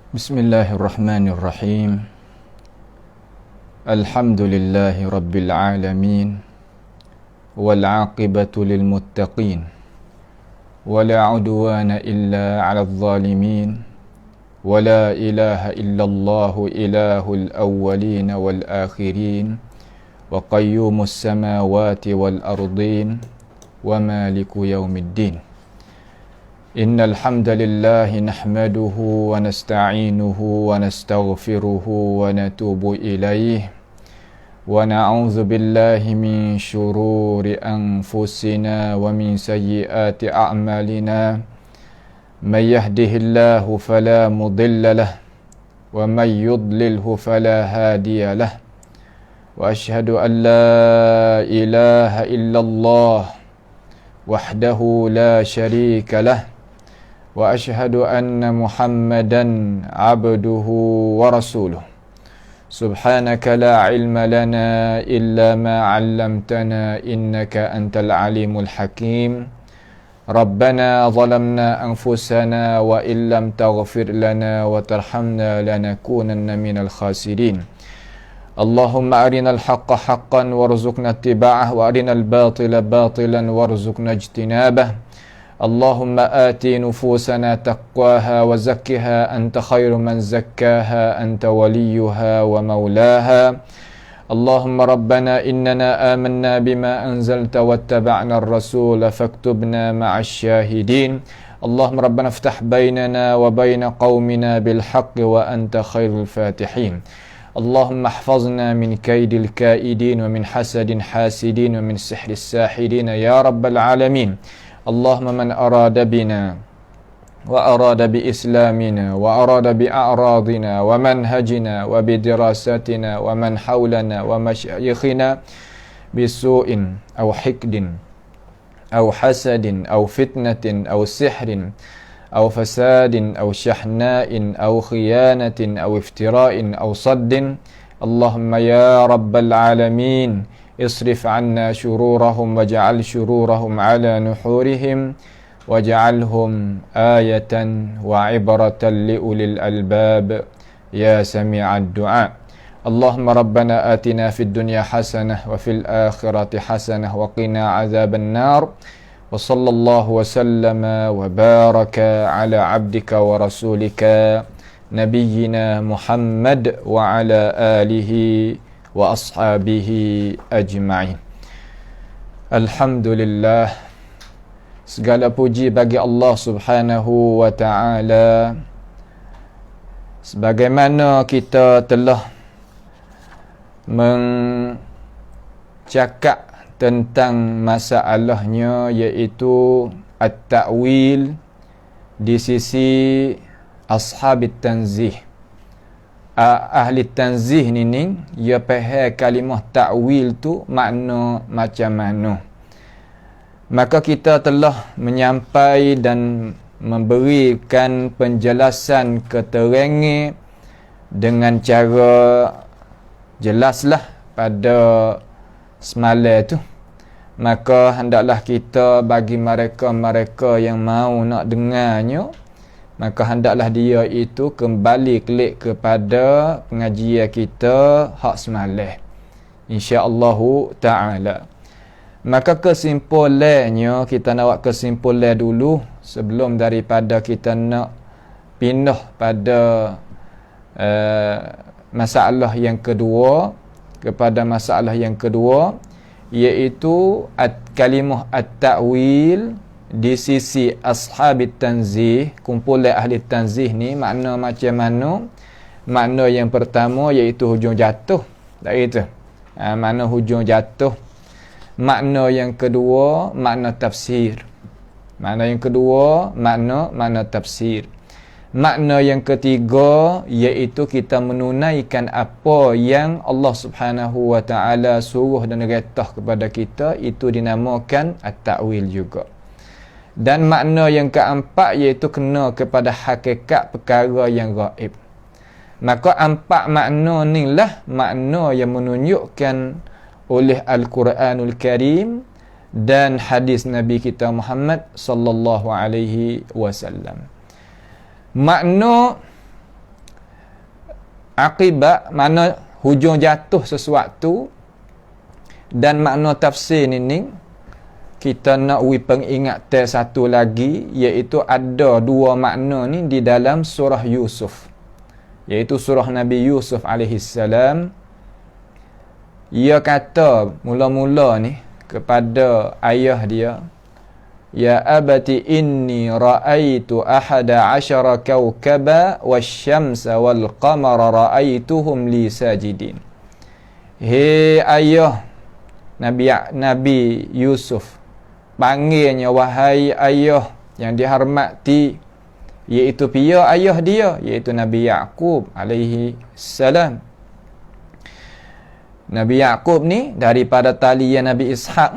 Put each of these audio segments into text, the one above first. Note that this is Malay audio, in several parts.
Bismillahirrahmanirrahim. Alhamdulillahi rabbil alamin. Wal aqibatu lil muttaqin. Wala udwana illa 'alal zalimin. Wala ilaha illallahu ilahul awwalin wal akhirin. Wa qayyumus samawati wal ardin. Wa maliku yaumiddin. Innal hamdalillah nahmaduhu wa nasta'inuhu wa nastaghfiruhu wa natubu ilayhi wa na'udzu billahi min shururi anfusina wa min sayyiati a'malina may yahdihillahu fala mudilla lahu wa may yudlilhu fala hadiya lahu wa ashhadu an la ilaha illallah wahdahu la sharika lahu wa ashhadu anna Muhammadan abduhu wa rasuluh. Subhanaka la ilma lana illa ma 'allamtana innaka antal alimul hakim. Rabbana zalamna anfusana wa illam taghfir lana wa tarhamna lanakunanna minal khasirin. Allahumma arinal haqqa haqqan warzuqna ittiba'ah wa arinal batila batilan warzuqna ijtinabah. Allahumma ati nufusana taqwaha wa zakkiha anta khairu man zakkaha anta waliyuha wa maulaha. Allahumma rabbana innana amanna bima anzalta wattaba'na ar-rasula faktubna ma'asy syahidin. Allahumma rabbana iftah bainana wa baina qaumina bil haqqi wa anta khairul fatihin. Allahumma ihfazna min kaidil kaidin wa min hasadin hasidin wa min sihris sahidin ya rabbal alamin. Allahumma man arada bina wa arada bi islamina wa arada bi a'radina wa manhajina wa bi dirasatina wa man hawlana wa masyayikhina bisu'in aw hikdin aw hasadin aw fitnatin aw sihrin aw fasadin aw shahna'in aw khiyanatin aw iftira'in aw saddin. Allahumma ya rabbal alamin اصرف عنا شرورهم واجعل شرورهم على نحورهم واجعلهم آية وعبرة لأولي الألباب يا سميع الدعاء. اللهم ربنا آتنا في الدنيا حسنة وفي الآخرة حسنة وقنا عذاب النار. وصلى الله وسلم وبارك على عبدك ورسولك نبينا محمد وعلى آله wa ashabihi ajma'in. Alhamdulillah, segala puji bagi Allah Subhanahu wa ta'ala. Sebagaimana kita telah mencakap tentang masalahnya, iaitu at-ta'wil di sisi ashabit tanzih. Ahli tanzih ni ia faham kalimah ta'wil tu makna macam mana. Maka kita telah menyampai dan memberikan penjelasan keterangan dengan cara jelaslah pada semalam tu. Maka hendaklah kita bagi mereka-mereka yang mau nak dengarnya, maka hendaklah dia itu kembali klik kepada pengajian kita hak semalam, insya-Allah taala. Maka kesimpulannya, kita nak buat kesimpulan dulu sebelum daripada kita nak pindah pada masalah yang kedua, kepada masalah yang kedua, iaitu kalimah at-ta'wil di sisi ashabit tanzih, kumpulan ahli tanzih ni makna macam mana. Makna yang pertama iaitu hujung jatuh, tak itu? Makna hujung jatuh. Makna yang kedua makna tafsir. Makna yang kedua makna tafsir. Makna yang ketiga iaitu kita menunaikan apa yang Allah Subhanahu wa ta'ala suruh dan retah kepada kita, itu dinamakan at-ta'wil juga. Dan makna yang keempat iaitu kena kepada hakikat perkara yang gaib. Maka empat makna ni lah makna yang menunjukkan oleh Al-Quranul Karim dan hadis Nabi kita Muhammad sallallahu alaihi wasallam. Makna Akibat makna hujung jatuh sesuatu, dan makna tafsir ni kita nak pengingatan satu lagi, iaitu ada dua makna ni di dalam surah Yusuf, iaitu surah Nabi Yusuf alaihissalam. Ia kata mula-mula ni kepada ayah dia, ya abati inni ra'aitu ahada asyara kawkaba wasyamsa wal qamara ra'aituhum li sajidin. Hei ayah Nabi Yusuf, panggilnya wahai ayah yang dihormati, iaitu pia ayah dia, iaitu Nabi Yaqub alaihi salam. Nabi Yaqub ni daripada talian Nabi Ishaq.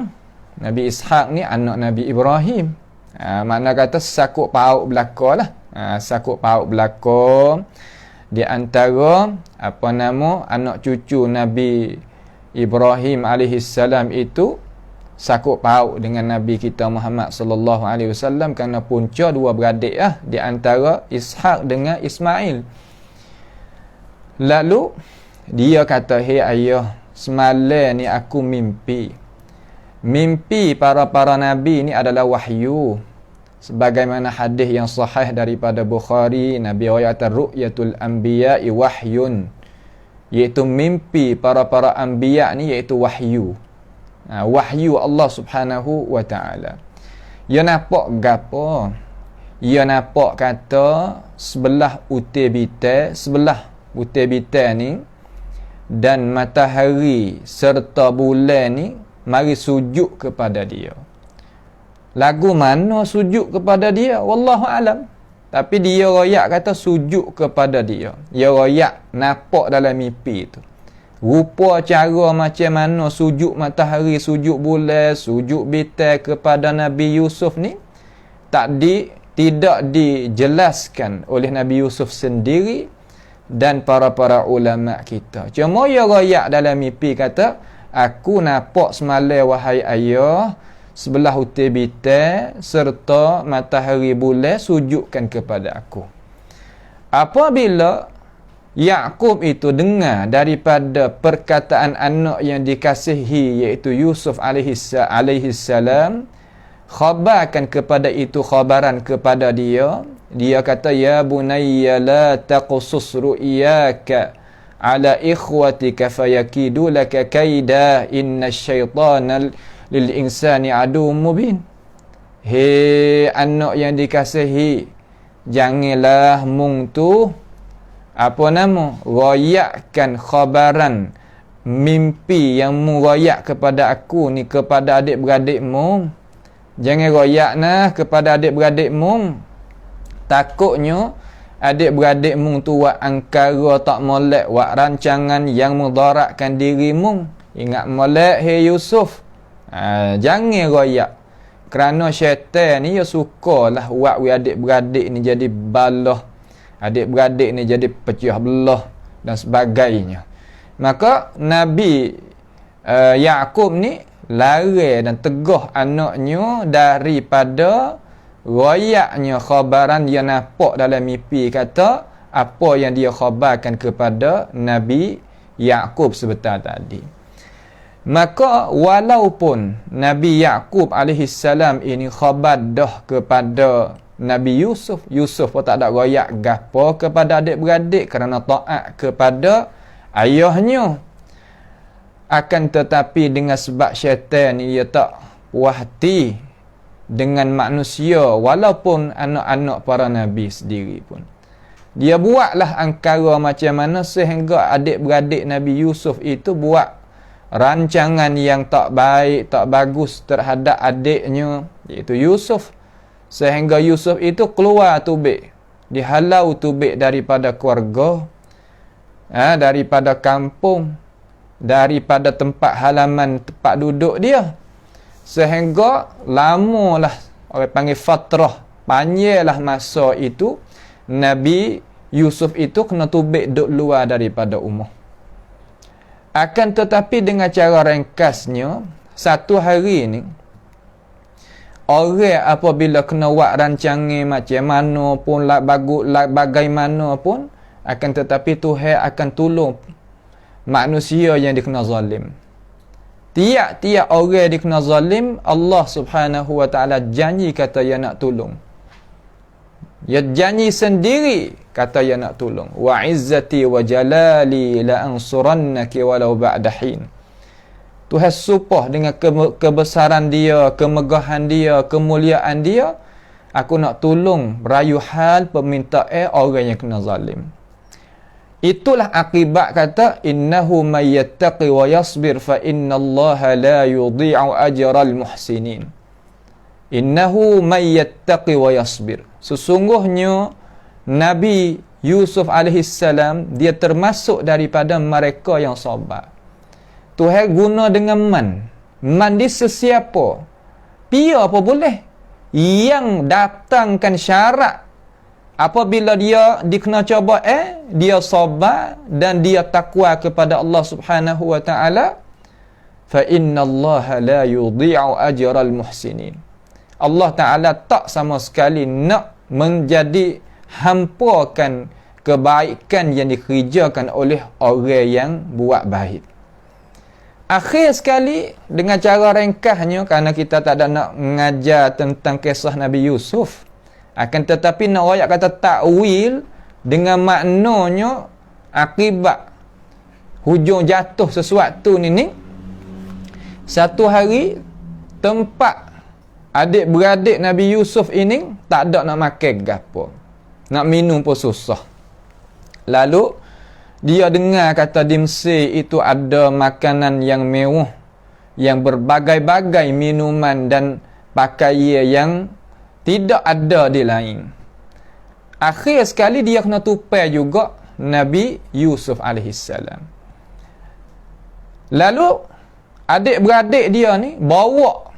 Nabi Ishaq ni anak Nabi Ibrahim. Makna kata sakut paut belaka lah. Sakut paut belaka di antara anak cucu Nabi Ibrahim alaihissalam itu sakut paut dengan Nabi kita Muhammad sallallahu alaihi wasallam, kerana punca dua beradik di antara Ishaq dengan Ismail. Lalu dia kata, hei ayah, semalam ni aku mimpi. Mimpi para nabi ni adalah wahyu. Sebagaimana hadis yang sahih daripada Bukhari, Nabi kata ru'yatul anbiya'i wahyun, iaitu mimpi para anbiya ni iaitu wahyu. Wahyu Allah Subhanahu wa taala. Ia nampak gapo? Ia nampak kata sebelah utai bita ni dan matahari serta bulan ni mari sujud kepada dia. Lagu mana sujud kepada dia? Wallahu alam. Tapi dia royak kata sujud kepada dia. Dia royak nampak dalam mimpi tu. Rupa cara macam mana sujud matahari, sujud bulan, sujud bintang kepada Nabi Yusuf ni tidak dijelaskan oleh Nabi Yusuf sendiri dan para ulama kita. Cuma ia royak dalam mimpi kata, aku nampak semalam wahai ayah, sebelah utai bintang serta matahari bulan sujudkan kepada aku. Apabila Yaqub itu dengar daripada perkataan anak yang dikasihi, iaitu Yusuf alaihi salam, khabarkan kepada itu khabaran kepada dia. Dia kata, ya bunayya la taqsus ru'yaka ala ikhwatika fayakidu laka kaida inna syaitana lil insani adu mubin. Hei anak yang dikasihi, janganlah mung tu royakkan khabaran mimpi yang mu royak kepada aku ni kepada adik-beradikmu. Jangan royak kepada adik-beradikmu. Takutnya adik-beradikmu tu buat angkara tak molek, buat rancangan yang mudaratkan dirimu. Ingat molek, hei Yusuf. Jangan royak. Kerana syaitan ni dia sukalah buat adik-beradik ni jadi balah. Adik-beradik ni jadi pecah belah dan sebagainya. Maka Nabi Yaqub ni lari dan tegah anaknya daripada royaknya khabaran dia nampak dalam mimpi, kata apa yang dia khabarkan kepada Nabi Yaqub sebentar tadi. Maka walaupun Nabi Yaqub alaihissalam ini khabar dah kepada Nabi Yusuf pun tak ada royak gapo kepada adik-beradik kerana taat kepada ayahnya. Akan tetapi dengan sebab syaitan ia tak puas hati dengan manusia, walaupun anak-anak para nabi sendiri pun. Dia buatlah angkara macam mana sehingga adik-beradik Nabi Yusuf itu buat rancangan yang tak baik, tak bagus terhadap adiknya, iaitu Yusuf. Sehingga Yusuf itu keluar tubik, dihalau tubik daripada keluarga, daripada kampung, daripada tempat halaman, tempat duduk dia. Sehingga lamalah, orang panggil fatrah, panjanglah masa itu Nabi Yusuf itu kena tubik duduk luar daripada rumah. Akan tetapi dengan cara ringkasnya, satu hari ni orang apabila kena buat rancangan macam mana pun, bagus bagaimana pun, akan tetapi Tuhan akan tolong manusia yang dikena zalim. Tiap-tiap orang dikena zalim, Allah Subhanahu wa taala janji kata dia nak tolong. Dia janji sendiri kata dia nak tolong. Wa izzati wa jalali la ansurannaki walau ba'da hin. Tuhan sumpah dengan kebesaran dia, kemegahan dia, kemuliaan dia, aku nak tolong rayu hal permintaan orang yang kena zalim. Itulah akibat kata innahu may yattaqi wa yasbir fa innallaha la yudhi'u ajral muhsinin. Innahu may yattaqi wa yasbir. Sesungguhnya Nabi Yusuf alaihi salam dia termasuk daripada mereka yang sabar. Tuhan guna dengan man. Man di sesiapa. Pia apa boleh. Yang datangkan syarat apabila dia dikena coba dia sabar dan dia takwa kepada Allah Subhanahu wa taala, fa innallaha la yudhi'u ajral muhsinin. Allah taala tak sama sekali nak menjadi hampakan kebaikan yang dikerjakan oleh orang yang buat baik. Akhir sekali dengan cara ringkasnya, kerana kita tak ada nak mengajar tentang kisah Nabi Yusuf, akan tetapi nak ayat kata takwil dengan maknanya akibat hujung jatuh sesuatu ni satu hari tempat adik-beradik Nabi Yusuf ini tak ada nak makan gapo, nak minum pun susah. Lalu dia dengar kata di Mesir itu ada makanan yang mewah, yang berbagai-bagai minuman dan pakaian yang tidak ada di lain. Akhir sekali dia kena tupai juga Nabi Yusuf AS. Lalu adik-beradik dia ni bawa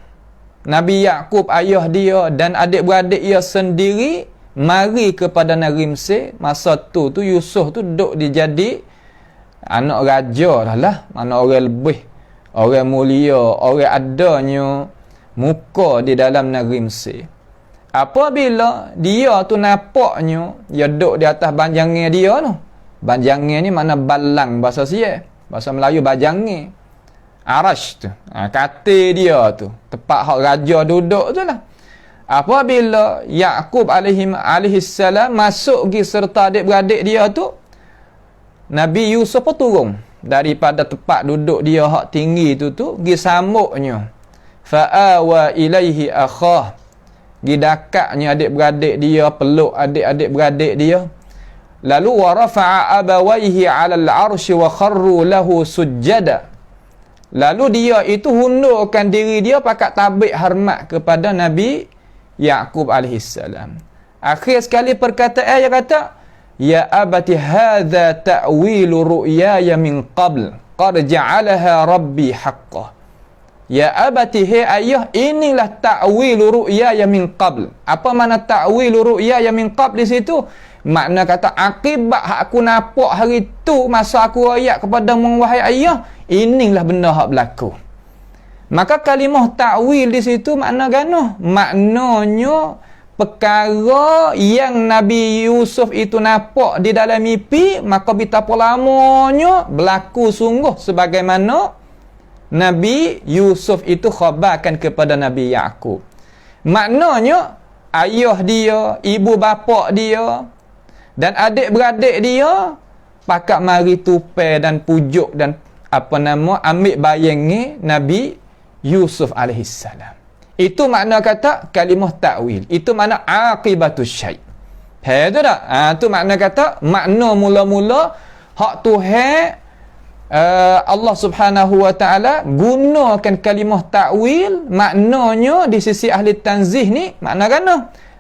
Nabi Yaqub ayah dia dan adik-beradik dia sendiri mari kepada negeri Mesir. Masa tu Yusuf tu duduk dijadi anak raja dah lah, anak orang lebih, orang mulia, orang adanya muka di dalam negeri Mesir. Apabila dia tu nampaknya dia duduk di atas banjangnya dia tu. Banjangnya ni makna balang bahasa Sia, bahasa Melayu banjangnya. Arash tu, katil dia tu, tempat hak raja duduk tu lah. Apabila Yaqub alaihi salam masuk pergi serta adik-beradik dia tu, Nabi Yusuf pun turun daripada tempat duduk dia hak tinggi tu pergi sambuknya. Fa'awa ilaihi akhah. Pergi dakatnya adik-beradik dia, peluk adik-adik beradik dia. Lalu wa rafa'a abawaihi 'alal 'arsy wa kharru lahu sujjada. Lalu dia itu hundurkan diri dia pakat tabik hormat kepada Nabi Yaqub AS. Akhir sekali perkataan dia kata, ya abati hadza ta'wilu ru'yaya min qabl qad ja'alaha rabbi haqqan. Ya abati, he ayah, inilah ta'wilu ru'yaya min qabl. Apa makna ta'wilu ru'yaya min qabl di situ? Makna kata akibat hak aku nampak hari tu masa aku ayat kepada wahai ayah, inilah benda hak berlaku. Maka kalimah ta'wil di situ makna gano? Maknanya perkara yang Nabi Yusuf itu nampak di dalam mimpi, maka betapa lamanya berlaku sungguh sebagaimana Nabi Yusuf itu khabarkan kepada Nabi Yaqub. Maknanya ayah dia, ibu bapa dia dan adik-beradik dia pakat mari tupai dan pujuk dan ambil bayangnya Nabi Yusuf AS. Itu makna kata kalimah ta'wil. Itu makna aqibatus syai'. Faham tak? Itu makna kata makna mula-mula hak Tuhan Allah Subhanahu wa taala gunakan kalimah ta'wil, maknanya di sisi ahli tanzih ni makna kan?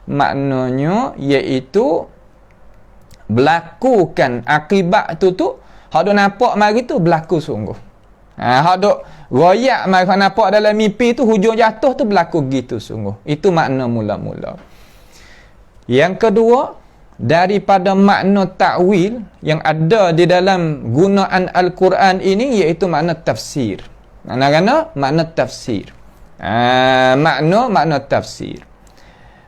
Maknanya iaitu berlakukan akibat tu hak dok nampak mari tu berlaku sungguh. Hak dok royak mari hak nampak dalam mimpi tu hujung jatuh tu berlaku gitu sungguh. Itu makna mula-mula. Yang kedua, daripada makna ta'wil yang ada di dalam gunaan Al-Quran ini iaitu makna tafsir. Makna tafsir. Makna tafsir.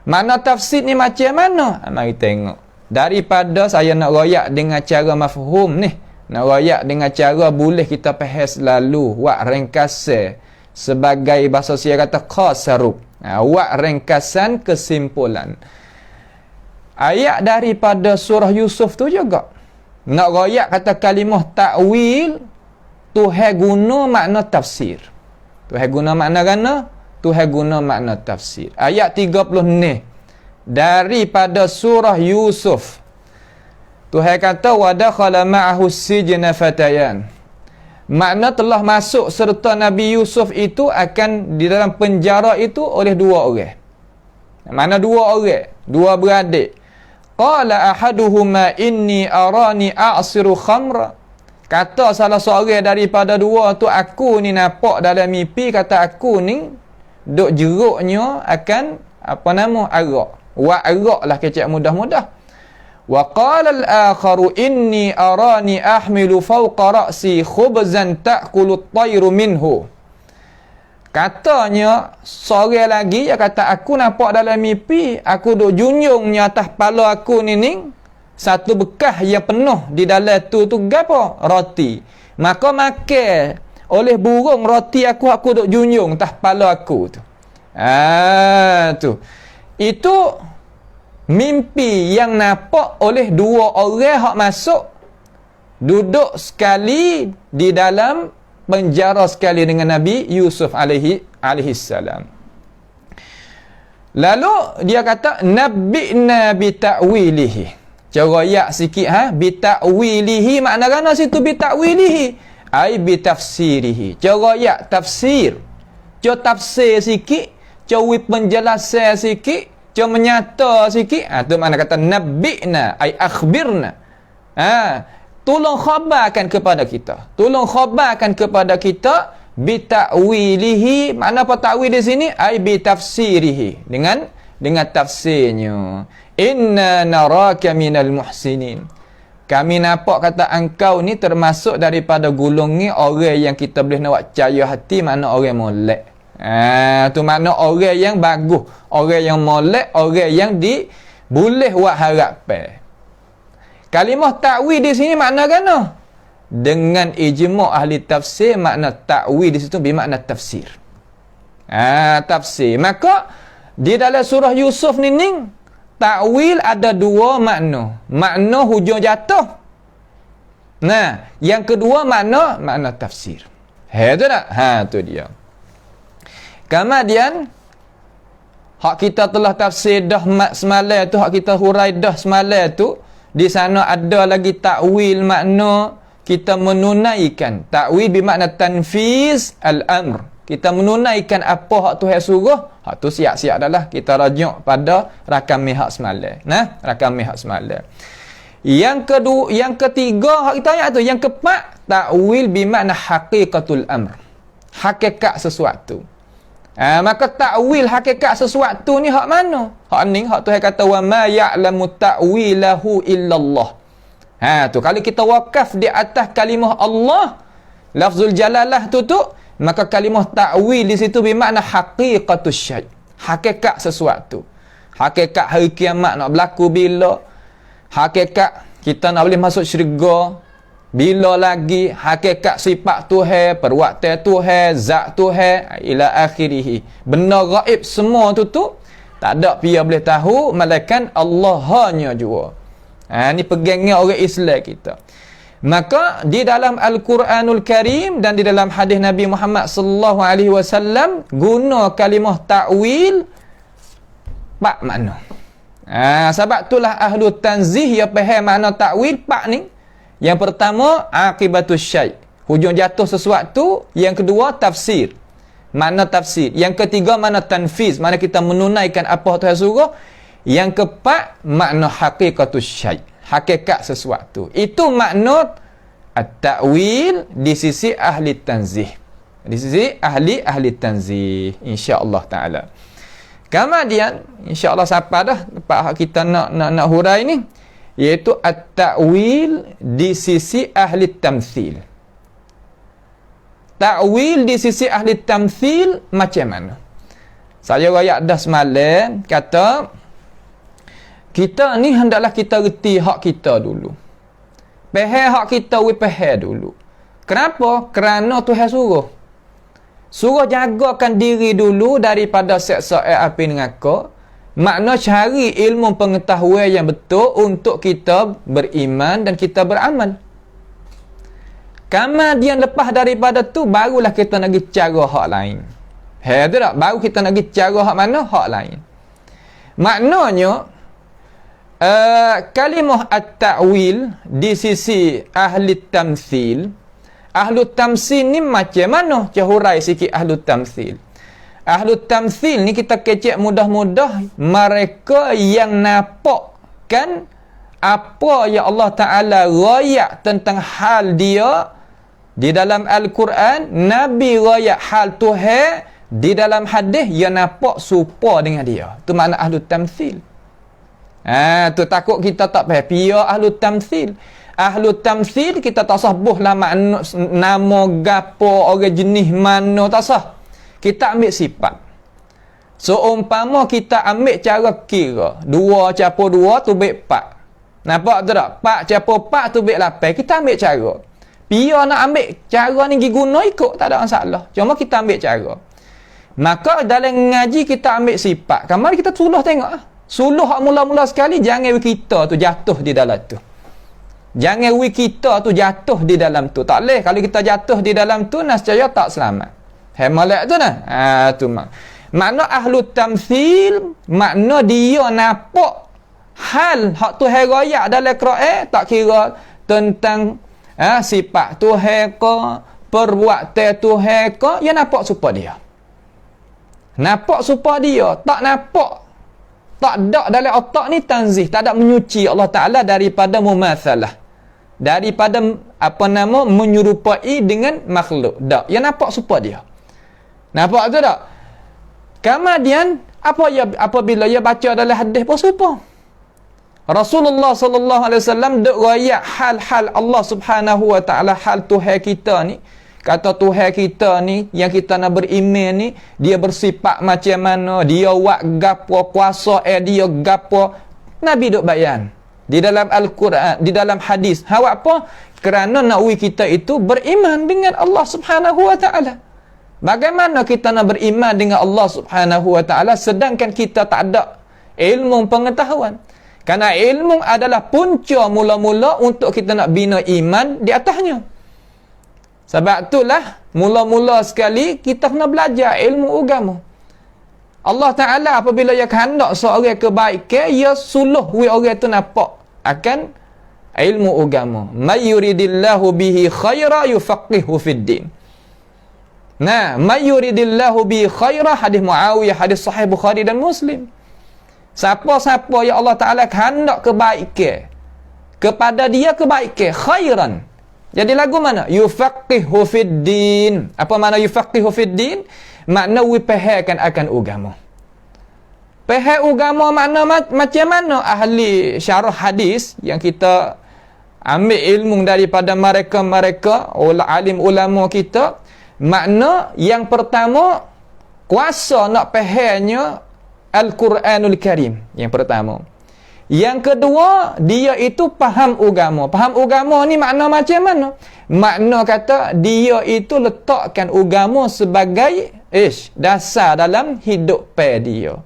Makna tafsir ni macam mana? Mari tengok. daripada saya nak royak dengan cara mafhum ni, nak royak dengan cara boleh kita faham selalu, wak ringkasan sebagai bahasa saya kata qasaru, wak ringkasan kesimpulan. Ayat daripada surah Yusuf tu juga nak royak kata kalimah ta'wil, Tuhan guna makna tafsir. Tuhan guna makna gana? Tuhan guna makna tafsir. Ayat 30 ni daripada surah Yusuf. Tuhan kata wa dakhala ma'ahu sijna fatayan. Makna telah masuk serta Nabi Yusuf itu akan di dalam penjara itu oleh dua orang. Mana dua orang? Dua beradik. Qala ahaduhuma inni arani a'siru khamra. Kata salah seorang daripada dua tu, aku ni nampak dalam mimpi, kata aku ni duk jeruknya akan apa nama arak. Wa arak lah kecek mudah-mudah. Wa qala al-akharu inni arani ahmilu fawqa ra'si khubzan ta'kulu at-tayru minhu. Katanya seorang lagi dia kata aku nampak dalam mimpi aku duk junjungnya atas kepala aku ni satu bekas yang penuh di dalam tu gapo? Roti. Maka makan oleh burung roti aku duk junjung atas kepala aku tu. Tu. Itu mimpi yang nampak oleh dua orang hak masuk duduk sekali di dalam penjara sekali dengan Nabi Yusuf alaihi salam. Lalu dia kata nabbi'na bi ta'wilihi. Cara yak sikit bi ta'wilihi makna kana situ bi ta'wilihi ai bi tafsirihi. Cara yak tafsir. Cara tafsir sikit, cara penjelasan sikit, cara menyata sikit. Tu makna kata nabbi'na ai akhbirna. Tolong khabarkan kepada kita. Tolong khabarkan kepada kita bi ta'wilihi. Makna apa ta'wil di sini? Ai bi tafsirihi. Dengan tafsirnya. Inna naraka minal muhsinin. Kami nampak kata engkau ni termasuk daripada golongan orang yang kita boleh nak percaya hati, makna orang molek. Tu makna orang yang bagus, orang yang molek, orang yang boleh buat harapan. Kalimah ta'wil di sini makna gana? Dengan ijma' ahli tafsir, makna ta'wil di situ bermakna tafsir. Tafsir. Maka di dalam surah Yusuf ni ta'wil ada dua makna. Makna hujung jatuh. Nah, yang kedua makna tafsir. Tu tak? Tu dia. Kemudian hak kita telah tafsir dah semalam tu, hak kita hurai dah semalam tu, di sana ada lagi ta'wil makna kita menunaikan. Ta'wil bermakna tanfiz al-amr. Kita menunaikan apa hak Tuhan suruh. Hak tu siap-siap dah lah. Kita rajuk pada rakam hak semalam. Rakam hak semalam. Yang ketiga hak kita ayat tu. Yang keempat, ta'wil bermakna haqiqatul amr. Hakikat sesuatu. Maka ta'wil hakikat sesuatu ni hak mana? Hak ni hak Tuhan kata wa ma ya'lamu ta'wilahu illallah. Tu kalau kita wakaf di atas kalimah Allah, lafzul jalalah tu, maka kalimah ta'wil di situ bermakna haqiqatus syai'. Hakikat sesuatu. Hakikat hari kiamat nak berlaku bila? Hakikat kita nak boleh masuk syurga bila lagi? Hakikat sifat Tuhan, perbuatan Tuhan, zat Tuhan ila akhirih. Benda gaib semua tu tak ada pia boleh tahu melainkan Allah hanya jua. Ni pegangnya orang Islam kita. Maka di dalam Al-Quranul Karim dan di dalam hadis Nabi Muhammad sallallahu alaihi wasallam guna kalimah ta'wil pak makna. Sebab itulah ahlu tanzih yang faham makna ta'wil pak ni. Yang pertama akibatus syai', hujung jatuh sesuatu. Yang kedua tafsir, makna tafsir. Yang ketiga makna tanfiz, makna kita menunaikan apa Tuhan suruh. Yang keempat makna haqiqatus syai', hakikat sesuatu. Itu makna at-ta'wil di sisi ahli tanzih. Di sisi ahli tanzih, insya-Allah taala. Kemudian insya-Allah sampai dah tempat kita nak hurai ni, iaitu at-ta'wil di sisi ahli tamthil. Ta'wil di sisi ahli tamthil macam mana? Saya rakyat dah semalam kata Kita ni hendaklah kita reti hak kita dulu. Faham hak kita, faham dulu. Kenapa? Kerana Tuhan suruh. Suruh jagakan diri dulu daripada seksa api neraka. Makna cari ilmu pengetahuan yang betul untuk kita beriman dan kita beramal. Kemudian lepas daripada tu, barulah kita nak pergi cara hak lain. Tu tak? Baru kita nak pergi cara hak mana? Hak lain. Maknanya, kalimah at-ta'wil di sisi ahli tamthil, ahlu tamthil ni macam mana? Cahurai sikit ahlu tamthil. Ahlu tamthil ni kita kecek mudah-mudah mereka yang nampakkan apa yang Allah Ta'ala rayak tentang hal dia di dalam Al-Quran, Nabi rayak hal Tuhan di dalam hadis, yang nampak serupa dengan dia. Tu makna ahlu tamthil. Tu takut kita tak faham. Pia ahlu tamthil. Ahlu tamthil kita tak sah buhlah makna nama gapo, orang jenis mana, tak sah. Kita ambil sifat. So umpama kita ambil cara kira, 2 campur 2 tu baik 4. Nampak tu tak? 4 campur 4 tu baik 8. Kita ambil cara. Pia nak ambil cara ni pergi guna ikut, tak ada masalah. Cuma kita ambil cara. Maka dalam ngaji kita ambil sifat. Kamari kita suluh tengok. Suluh hak mula-mula sekali, jangan kita tu jatuh di dalam tu. Jangan kita tu jatuh di dalam tu. Tak boleh. Kalau kita jatuh di dalam tu, nascaya tak selamat. Hemalak tu nah. Tu makna ahlu tamthil, makna dia nampak hal hak Tuhan rayak dalam Quran, tak kira tentang sifat Tuhan ke, perbuatan Tuhan ke, dia nampak serupa dia. Nampak serupa dia, tak nampak. Tak ada dalam otak ni tanzih, tak ada menyuci Allah Ta'ala daripada mumatsalah. Daripada menyerupai dengan makhluk. Tak, dia nampak serupa dia. Nampak tu tak? Kemudian apabila ia baca dalam hadis pun serupa. Rasulullah sallallahu alaihi wasallam duk rayak hal-hal Allah Subhanahu wa taala, hal Tuhan kita ni. Kata Tuhan kita ni yang kita nak beriman ni, dia bersifat macam mana, dia buat gapo, kuasa dia gapo. Nabi duk bayan di dalam Al-Quran, di dalam hadis. Hak apa? Kerana nak kita itu beriman dengan Allah Subhanahu wa taala. Bagaimana kita nak beriman dengan Allah Subhanahu wa taala sedangkan kita tak ada ilmu pengetahuan? Karena ilmu adalah punca mula-mula untuk kita nak bina iman di atasnya. Sebab itulah mula-mula sekali kita kena belajar ilmu agama. Allah Ta'ala apabila ia kehendak seorang kebaikan, ia suluh orang tu nampak akan ilmu agama. May yuridillahu bihi khaira yufaqihu fid din. Nah, may yuridillahu bihi khaira, hadis Muawiyah, hadis sahih Bukhari dan Muslim. Siapa-siapa yang Allah Ta'ala kehendak kebaikan, kepada dia kebaikan, khairan. Jadi lagu mana? Yufaqihu fid din. Apa makna yufaqihu fid din? Makna wipahakan akan agama. Faham agama makna macam mana? Ahli syarah hadis yang kita ambil ilmu daripada mereka-mereka, alim ulama kita, makna yang pertama, kuasa nak fahamnya Al-Quranul Karim. Yang pertama. Yang kedua, dia itu faham agama. Faham agama ni makna macam mana? Makna kata dia itu letakkan agama sebagai dasar dalam hidup dia.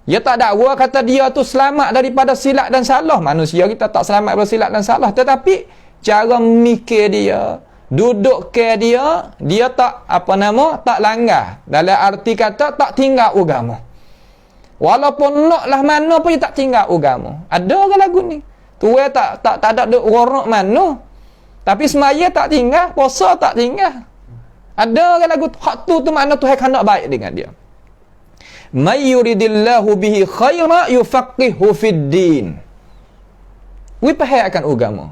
Dia tak dakwa kata dia tu selamat daripada silap dan salah. Manusia kita tak selamat daripada silap dan salah, tetapi cara mikir dia, duduk ke dia tak tak langgar. Dalam arti kata tak tinggal agama. Walaupun naklah mana pun dia tak tinggal agama. Ada ke lagu ni? Tuai tak ada warna mana. Tapi semaya tak tinggal, puasa tak tinggal. Ada ke lagu hak tu makna Tuhan hendak baik dengan dia. May yuridillahu bihi khaira yufaqihu fid din. Wipahai akan agama.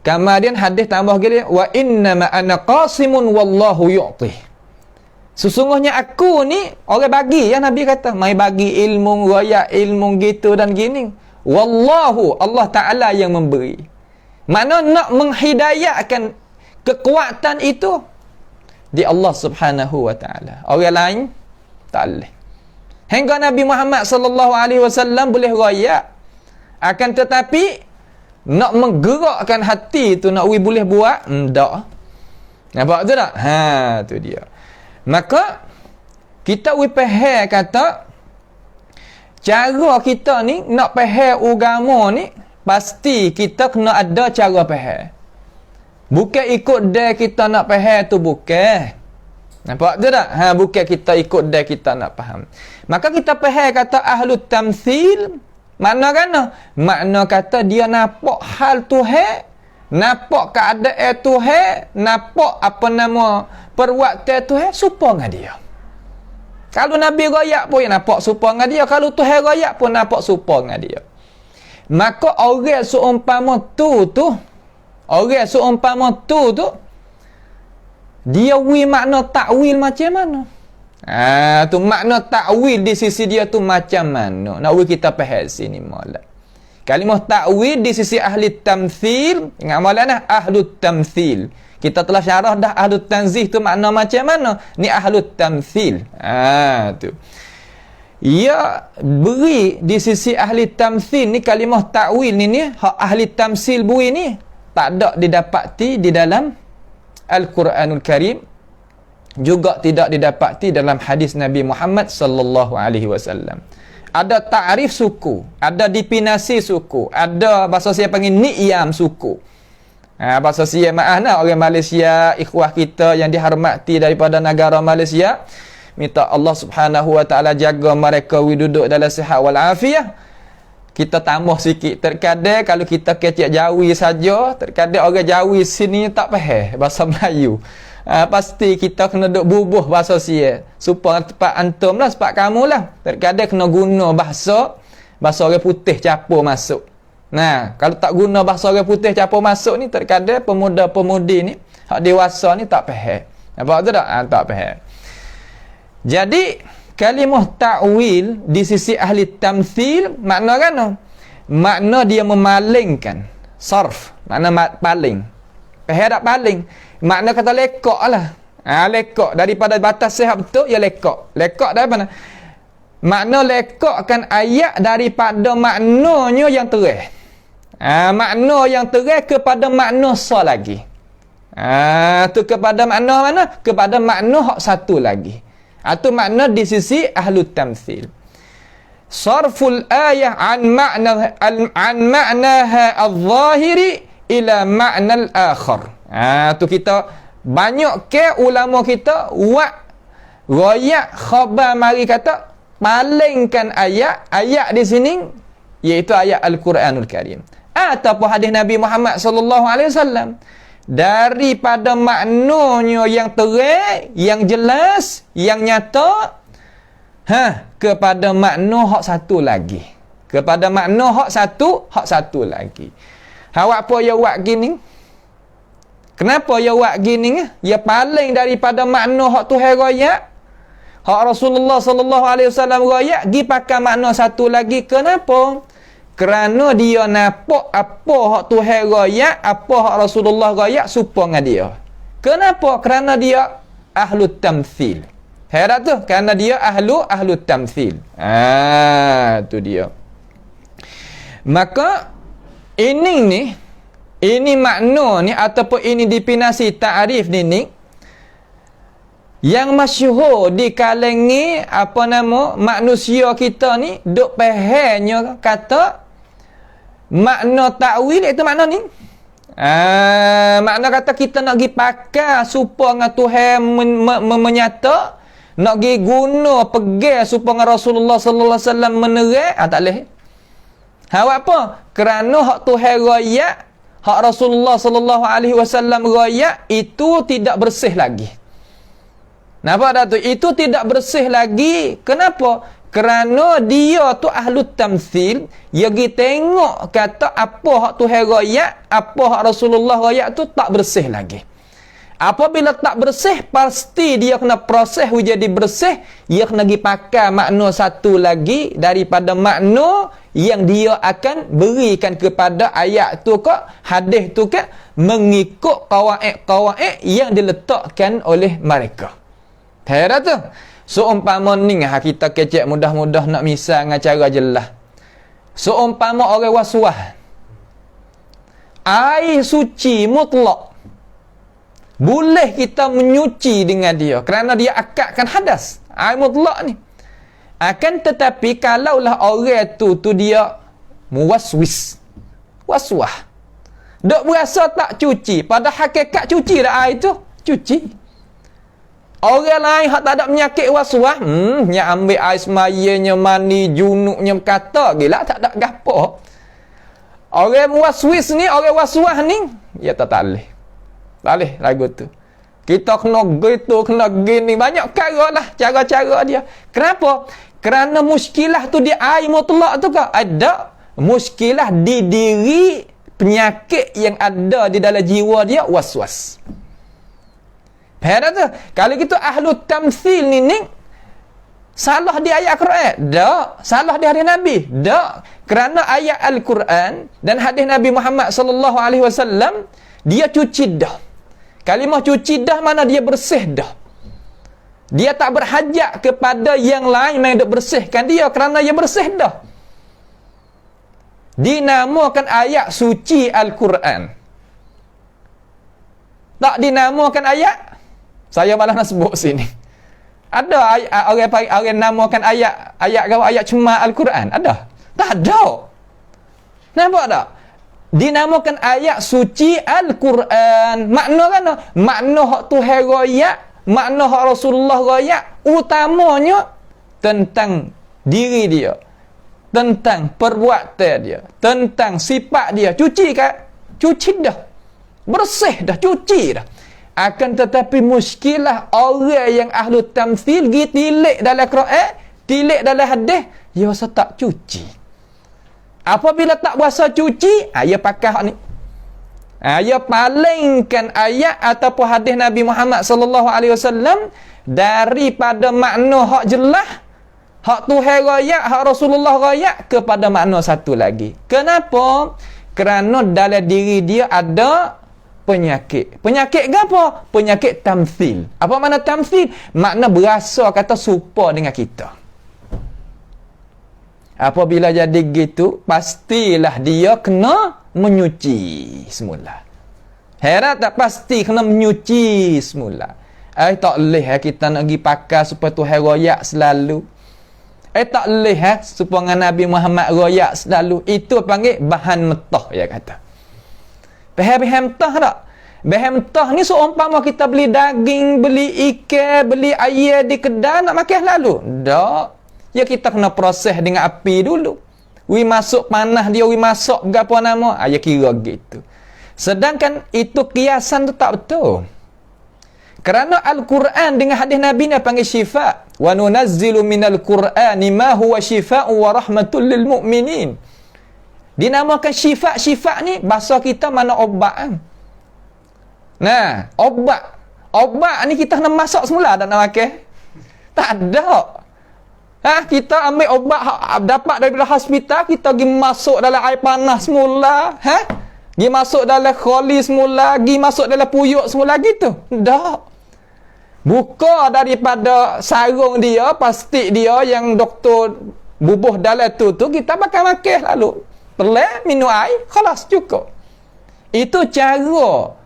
Kemudian hadis tambah gini, wa innama ana qasimun wallahu yu'tih. Sesungguhnya aku ni orang bagi, yang Nabi kata, mai bagi ilmu, raya ilmu gitu dan gini. Wallahu, Allah Ta'ala yang memberi. Makna nak menghidayahkan kekuatan itu di Allah Subhanahu wa Ta'ala. Orang lain tak boleh. Hingga Nabi Muhammad sallallahu alaihi wasallam boleh royak. Akan tetapi nak menggerakkan hati tu nak boleh buat, tak. Nampak tu tak? Tu dia. Maka kita faham kata cara kita ni nak faham agama ni pasti kita kena ada cara faham. Bukan ikut dia kita nak faham tu, bukan. Nampak tu tak? Bukan kita ikut dia kita nak faham. Maka kita faham kata ahlut tamthil, makna kan? Makna kata dia nampak hal Tuhan, nampak keadaan Tuhan, nampak apa nama perbuatan Tuhan serupa dengan dia. Kalau Nabi royak pun nampak serupa dengan dia, kalau Tuhan royak pun nampak serupa dengan dia. Maka orang seumpama tu dia makna takwil macam mana? Tu makna takwil di sisi dia tu macam mana? Nak kita faham sini molek. Kalimah takwil di sisi ahli tamthil, ingat molek ahli tamthil. Kita telah syarah dah ahli tanzih tu makna macam mana? Ni ahli tamthil. Tu. Ia beri di sisi ahli tamthil ni kalimah takwil ni hak ahli tamsil beri ni tak ada didapati di dalam Al-Quranul Karim, juga tidak didapati dalam hadis Nabi Muhammad sallallahu alaihi wasallam. Ada ta'rif suku, ada definisi suku, ada bahasa saya panggil ni'yam suku. Bahasa saya maaf orang Malaysia, ikhwah kita yang dihormati daripada negara Malaysia, minta Allah Subhanahu wa taala jaga mereka duduk dalam sihat wal afiah. Kita tambah sikit, terkadang kalau kita kecek Jawi saja, terkadang orang Jawi sini tak faham bahasa Melayu. Pasti kita kena duk bubuh bahasa sia supaya tepat antum lah, sebab kamu lah. Terkadang kena guna bahasa orang putih capur masuk. Nah, kalau tak guna bahasa orang putih capur masuk ni, terkadang pemuda-pemudi ni, hak dewasa ni tak faham. Nampak tu tak? Tak faham. Jadi kalimah ta'wil di sisi ahli tamthil makna kan? Makna dia memalingkan. Sarf, makna paling. Faham tak paling? Makna kata lekok lah. Lekok daripada batas sehat betul, ya lekok. Lekok dari mana? Makna lekokkan ayat daripada maknanya yang terang. Makna yang terang kepada makna sah lagi. Tu kepada makna mana? Kepada makna hak satu lagi. Itu makna di sisi ahlu tamthil. Sarful ayah an ma'naha al-zahiri ila ma'na al-akhar. Tu kita banyak ke ulama kita royak khabar mari kata palingkan ayat di sini, iaitu ayat Al-Quranul Karim ataupun hadis Nabi Muhammad sallallahu alaihi wasallam, daripada maknanya yang terang, yang jelas, yang nyata, kepada makna hak satu lagi. Kepada makna hak satu lagi. Awak apa ya buat gini? Kenapa ya buat gini? Ya paling daripada makna hak Tuhan royak, hak Rasulullah sallallahu alaihi wasallam royak, gi pakai makna satu lagi. Kenapa? Kerana dia nampak apa hak Tuhan royak, apa hak Rasulullah royak serupa dengan dia. Kenapa? Kerana dia ahlu tamthil. Herat tu? Kerana dia ahlu tamthil. Tu dia. Maka ini makna ni ataupun ini definisi ta'rif ni yang masyhur di kalangan manusia kita ni duk fahamnya kata makna ta'wil itu makna ni. Makna kata kita nak pergi pakai supaya dengan Tuhan menyata, nak pergi guna pegang supaya dengan Rasulullah sallallahu alaihi wasallam menerang, tak boleh. Apa? Kerana hak Tuhan royak, hak Rasulullah sallallahu alaihi wasallam royak itu tidak bersih lagi. Nampak tak tu? Itu tidak bersih lagi. Kenapa? Kerana dia tu ahlu tamthil, dia pergi tengok kata apa hak Tuhan royak, apa hak Rasulullah royak tu tak bersih lagi. Apabila tak bersih, pasti dia kena proses jadi bersih, dia kena pergi pakai makna satu lagi daripada makna yang dia akan berikan kepada ayat tu ke, hadis tu ke, mengikut qawaid yang diletakkan oleh mereka. Herat tu? Seumpama ni kita kecek mudah-mudah nak misal dengan cara jelas. Seumpama orang waswas. Air suci mutlak. Boleh kita menyuci dengan dia kerana dia akadkan hadas. Air mutlak ni. Akan tetapi kalaulah orang tu dia muwaswis. Waswah. Dok berasa tak cuci. Pada hakikat cuci dah air tu. Cuci. Orang lain hak tak ada penyakit waswah, nya ambil air semayanya, mani, junuknya kata, gila tak ada gapo. Orang waswis ni, orang waswah ni, ya tak boleh. Tak boleh lagu tu. Kita kena gitu, kena gini, banyak cara lah cara-cara dia. Kenapa? Kerana muskilah tu di air mutlak tu kah? Ada muskilah di diri penyakit yang ada di dalam jiwa dia, waswas. Faham tu? Kalau kita ahlu tamthil ni salah di ayat Quran? Tak. Salah di hadis Nabi? Tak. Kerana ayat Al-Quran dan hadis Nabi Muhammad sallallahu alaihi wasallam dia cuci dah. Kalimah cuci dah mana dia bersih dah. Dia tak berhajat kepada yang lain yang dok bersihkan dia kerana dia bersih dah. Dinamakan ayat suci Al-Quran. Tak dinamakan ayat. Saya malah nak sebut sini. Ada orang namakan ayat cuma Al-Quran? Ada? Tak ada. Nampak tak? Dinamakan ayat suci Al-Quran. Makna kan? Makna hak Tuhan royak, makna hak Rasulullah royak, utamanya tentang diri dia, tentang perbuatan dia, tentang sifat dia. Cuci kan? Cuci dah. Bersih dah, cuci dah. Akan tetapi muskilah orang yang ahlu tamthil gi tilik dalam Quran, tilik dalam hadis, dia rasa tak cuci. Apabila tak berasa cuci, dia pakai hak ni. Dia palingkan ayat ataupun hadis Nabi Muhammad sallallahu alaihi wasallam daripada makna hak jelas, hak Tuhan royak, hak Rasulullah royak kepada makna satu lagi. Kenapa? Kerana dalam diri dia ada penyakit. Penyakit ke apa? Penyakit tamthil. Apa makna tamthil? Makna berasa kata serupa dengan kita. Apabila jadi gitu, pastilah dia kena menyuci semula. Heran tak? Pasti kena menyuci semula. Tak boleh kita nak pergi pakai supaya Tuhan royak selalu. Tak boleh supaya Nabi Muhammad royak selalu. Itu panggil bahan metah, ya kata. Faham tak? Bahan mentah ni seumpama kita beli daging, beli ikan, beli air di kedai nak makan lalu. Tak. Ya kita kena proses dengan api dulu. Wi masuk panah dia, wi masak ke apa nama. Ya kira gitu. Sedangkan itu kiasan tu tak betul. Kerana Al-Quran dengan hadis Nabi ni panggil syifa. Wa nunazzilu minal Qur'ani ma huwa syifa'un wa rahmatul lil mu'minin. Dinamakan syifa ni bahasa kita mana obat. Nah, obat ni kita nak masak semula tak nak makan? Tak ada. Kita ambil obat dapat daripada hospital, kita pergi masuk dalam air panas semula, pergi masuk dalam kholi semula, pergi masuk dalam puyuk semula gitu. Tak. Buka daripada sarung dia, plastik dia yang doktor bubuh dalam tu kita bakal makan lalu. Pelan minum air, khalas cukup. Itu cara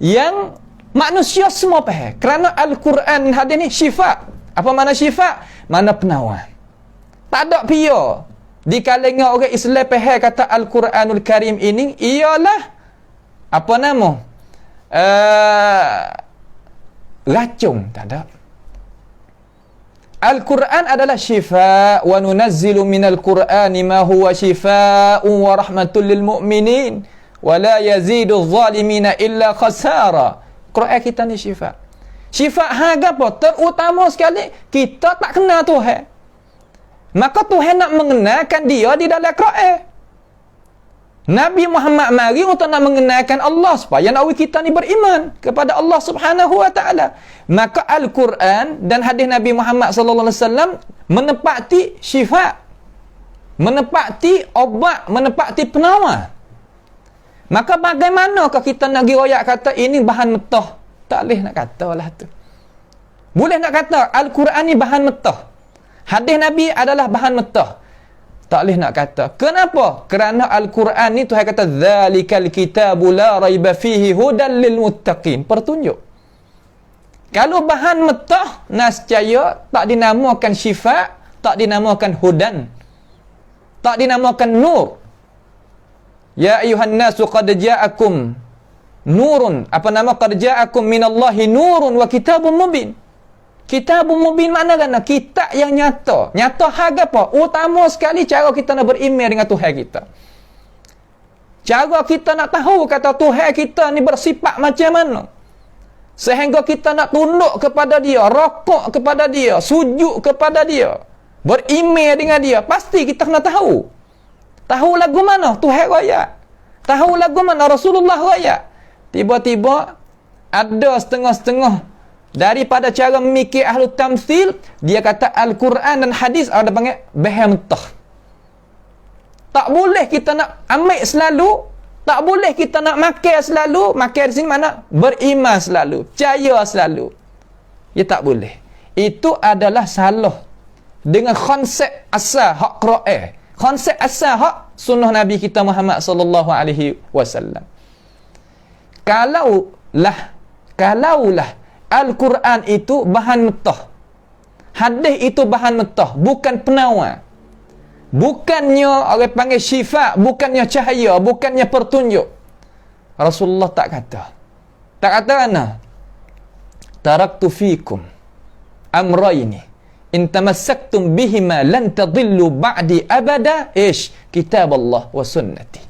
yang manusia semua faham. Kerana Al-Quran hadis ni syifa. Apa makna syifa? Mana penawar. Tak ada pia di kalangan orang Islam faham kata Al-Quranul Karim ini ialah apa nama? Racun. Tak ada. Al-Quran adalah syifa wa nunazzilu minal Qur'ani ma huwa syifaa'un wa rahmatul lil mu'minin wa la yazidu adh-dhalimina illa khasara. Quran kita ni syifa. Syifa apa? Terutama sekali kita tak kenal Tuhan. Maka Tuhan nak mengenalkan dia di dalam Quran. Nabi Muhammad mari untuk nak mengenalkan Allah supaya nak kita ni beriman kepada Allah Subhanahu wa taala. Maka Al-Quran dan hadis Nabi Muhammad sallallahu alaihi wasallam menepati syifa, menepati obat, menepati penawar. Maka bagaimanakah kita nak giroyak kata ini bahan metah? Tak boleh nak katalah tu. Boleh nak kata Al-Quran ni bahan metah, hadis Nabi adalah bahan metah? Tak boleh nak kata. Kenapa? Kerana Al-Quran ni Tuhan kata zalikal kitabu la raiba fihi hudan lil muttaqin, pertunjuk. Kalau bahan metah, nascaya tak dinamakan syifa, tak dinamakan hudan, tak dinamakan nur. Ya ayuhan nasu qad ja'akum nurun, apa nama, qad ja'akum minallahi nurun wa kitabun mubin. Kitabun mubin mana kan? Kitab yang nyata. Nyata hal apa? Utama sekali cara kita nak beriman dengan Tuhan kita. Cara kita nak tahu kata Tuhan kita ni bersifat macam mana, sehingga kita nak tunduk kepada dia, rokok kepada dia, sujud kepada dia, beriman dengan dia. Pasti kita kena tahu. Tahu lagu mana Tuhan raya, tahu lagu mana Rasulullah raya. Tiba-tiba ada setengah-setengah daripada cara memikir ahlu tamthil, dia kata Al-Quran dan hadis ada panggil bahamtah. Tak boleh kita nak ambil selalu, tak boleh kita nak makan selalu. Makan di sini mana? Beriman selalu, percaya selalu. Ya tak boleh. Itu adalah salah dengan konsep asal hak Quran, konsep asal hak sunnah Nabi kita Muhammad sallallahu alaihi wasallam. Kalaulah Al-Quran itu bahan metah, hadis itu bahan metah, bukan penawar, bukannya orang panggil syifa, bukannya cahaya, bukannya pertunjuk. Rasulullah tak kata mana? Taraktu fikum amrayni in tamassaktum bihima lan tadillu ba'di abada, kitab Allah wa sunnati.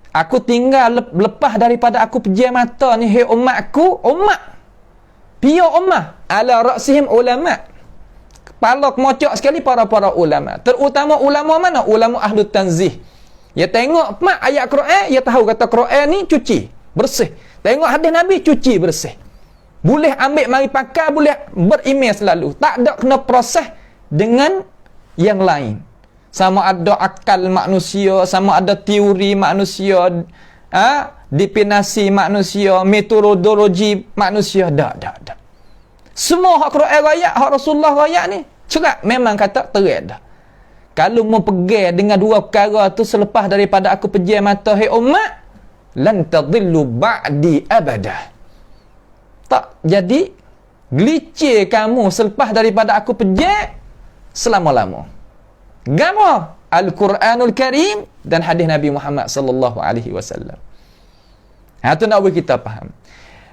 Aku tinggal lepas daripada aku pejam mata ni, hei umatku, pia ummah, ala ra'sihim ulama, kepala kemocok sekali para ulama, terutama ulama mana? Ulama ahlu tanzih. Ya tengok mak ayat Quran, ya tahu kata Quran ni cuci bersih, tengok hadis Nabi cuci bersih, boleh ambil mari pakai, boleh beriman selalu, tak ada kena proses dengan yang lain. Sama ada akal manusia, sama ada teori manusia, definisi manusia, metodologi manusia, dak. Semua hak Quran raya, hak Rasulullah raya ni cerak, memang kata terat dah. Kalau mau pegang dengan dua perkara tu selepas daripada aku pejam mata, hei umat, lan tadillu ba'di abada. Tak jadi gelicir kamu selepas daripada aku pejam selama-lama. Gapo? Al-Quranul Karim dan hadis Nabi Muhammad sallallahu alaihi wasallam. Tu nak bagi kita faham.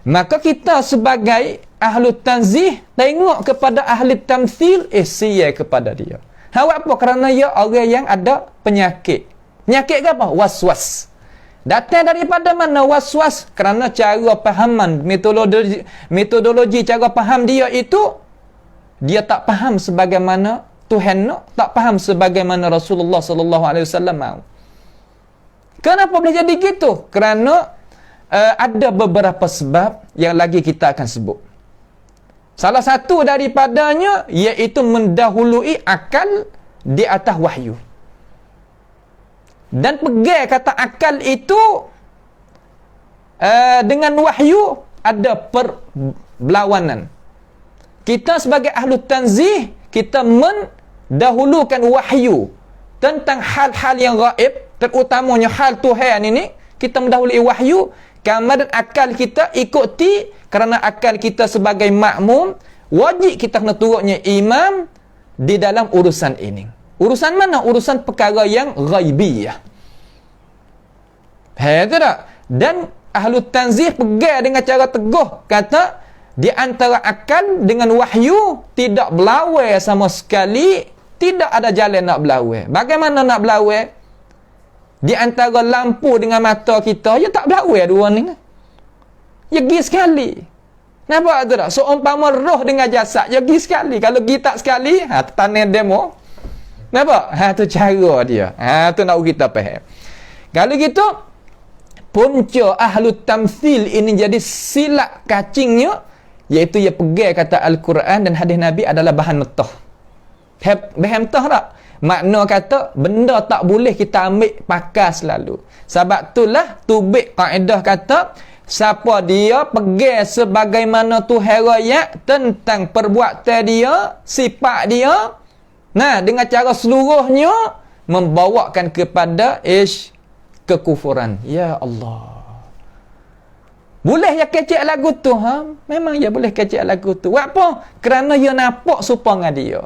Maka kita sebagai ahlu tanzih tengok kepada ahli tamthil, sia kepada dia. Apa? Kerana dia orang yang ada penyakit. Penyakit ke apa? Was-was. Datang daripada mana was-was? Kerana cara fahaman, metodologi cara faham dia itu, dia tak faham sebagaimana Tuhan nak, tak faham sebagaimana Rasulullah sallallahu alaihi wasallam mahu. Kenapa boleh jadi gitu? Kerana ada beberapa sebab yang lagi kita akan sebut. Salah satu daripadanya iaitu mendahului akal di atas wahyu. Dan pegang kata akal itu dengan wahyu ada perlawanan. Kita sebagai ahlu tanzih, kita mendahulukan wahyu tentang hal-hal yang gaib, terutamanya hal Tuhan ini, kita mendahului wahyu. Kemudian akal kita ikuti, kerana akal kita sebagai makmum, wajib kita kena turutnya imam di dalam urusan ini. Urusan mana? Urusan perkara yang ghaibiyah. Itu tak? Dan ahlu tanzih pegang dengan cara teguh, kata di antara akal dengan wahyu tidak berlawan sama sekali, tidak ada jalan nak berlawan. Bagaimana nak berlawan? Di antara lampu dengan mata kita, ya tak berlawan dua ni. Ya pergi sekali. Nampak tu tak? Seumpama roh dengan jasad, ya pergi sekali. Kalau pergi tak sekali, tanah demo. Nampak? Tu cara dia. Tu nak kita faham. Kalau gitu, punca ahlu tamthil ini jadi silap kacingnya, iaitu ia pegang kata Al-Quran dan hadis Nabi adalah bahan metah. Faham tak? Makna kata benda tak boleh kita ambil pakai selalu. Sebab itulah tubik kaedah kata siapa dia pegang sebagaimana Tuhan raya tentang perbuatan dia, sifat dia, nah, dengan cara seluruhnya membawakan kepada kekufuran. Ya Allah. Boleh ya kecek lagu tu, ha? Memang ya boleh kecek lagu tu. Buat apa? Kerana dia nampak serupa dengan dia.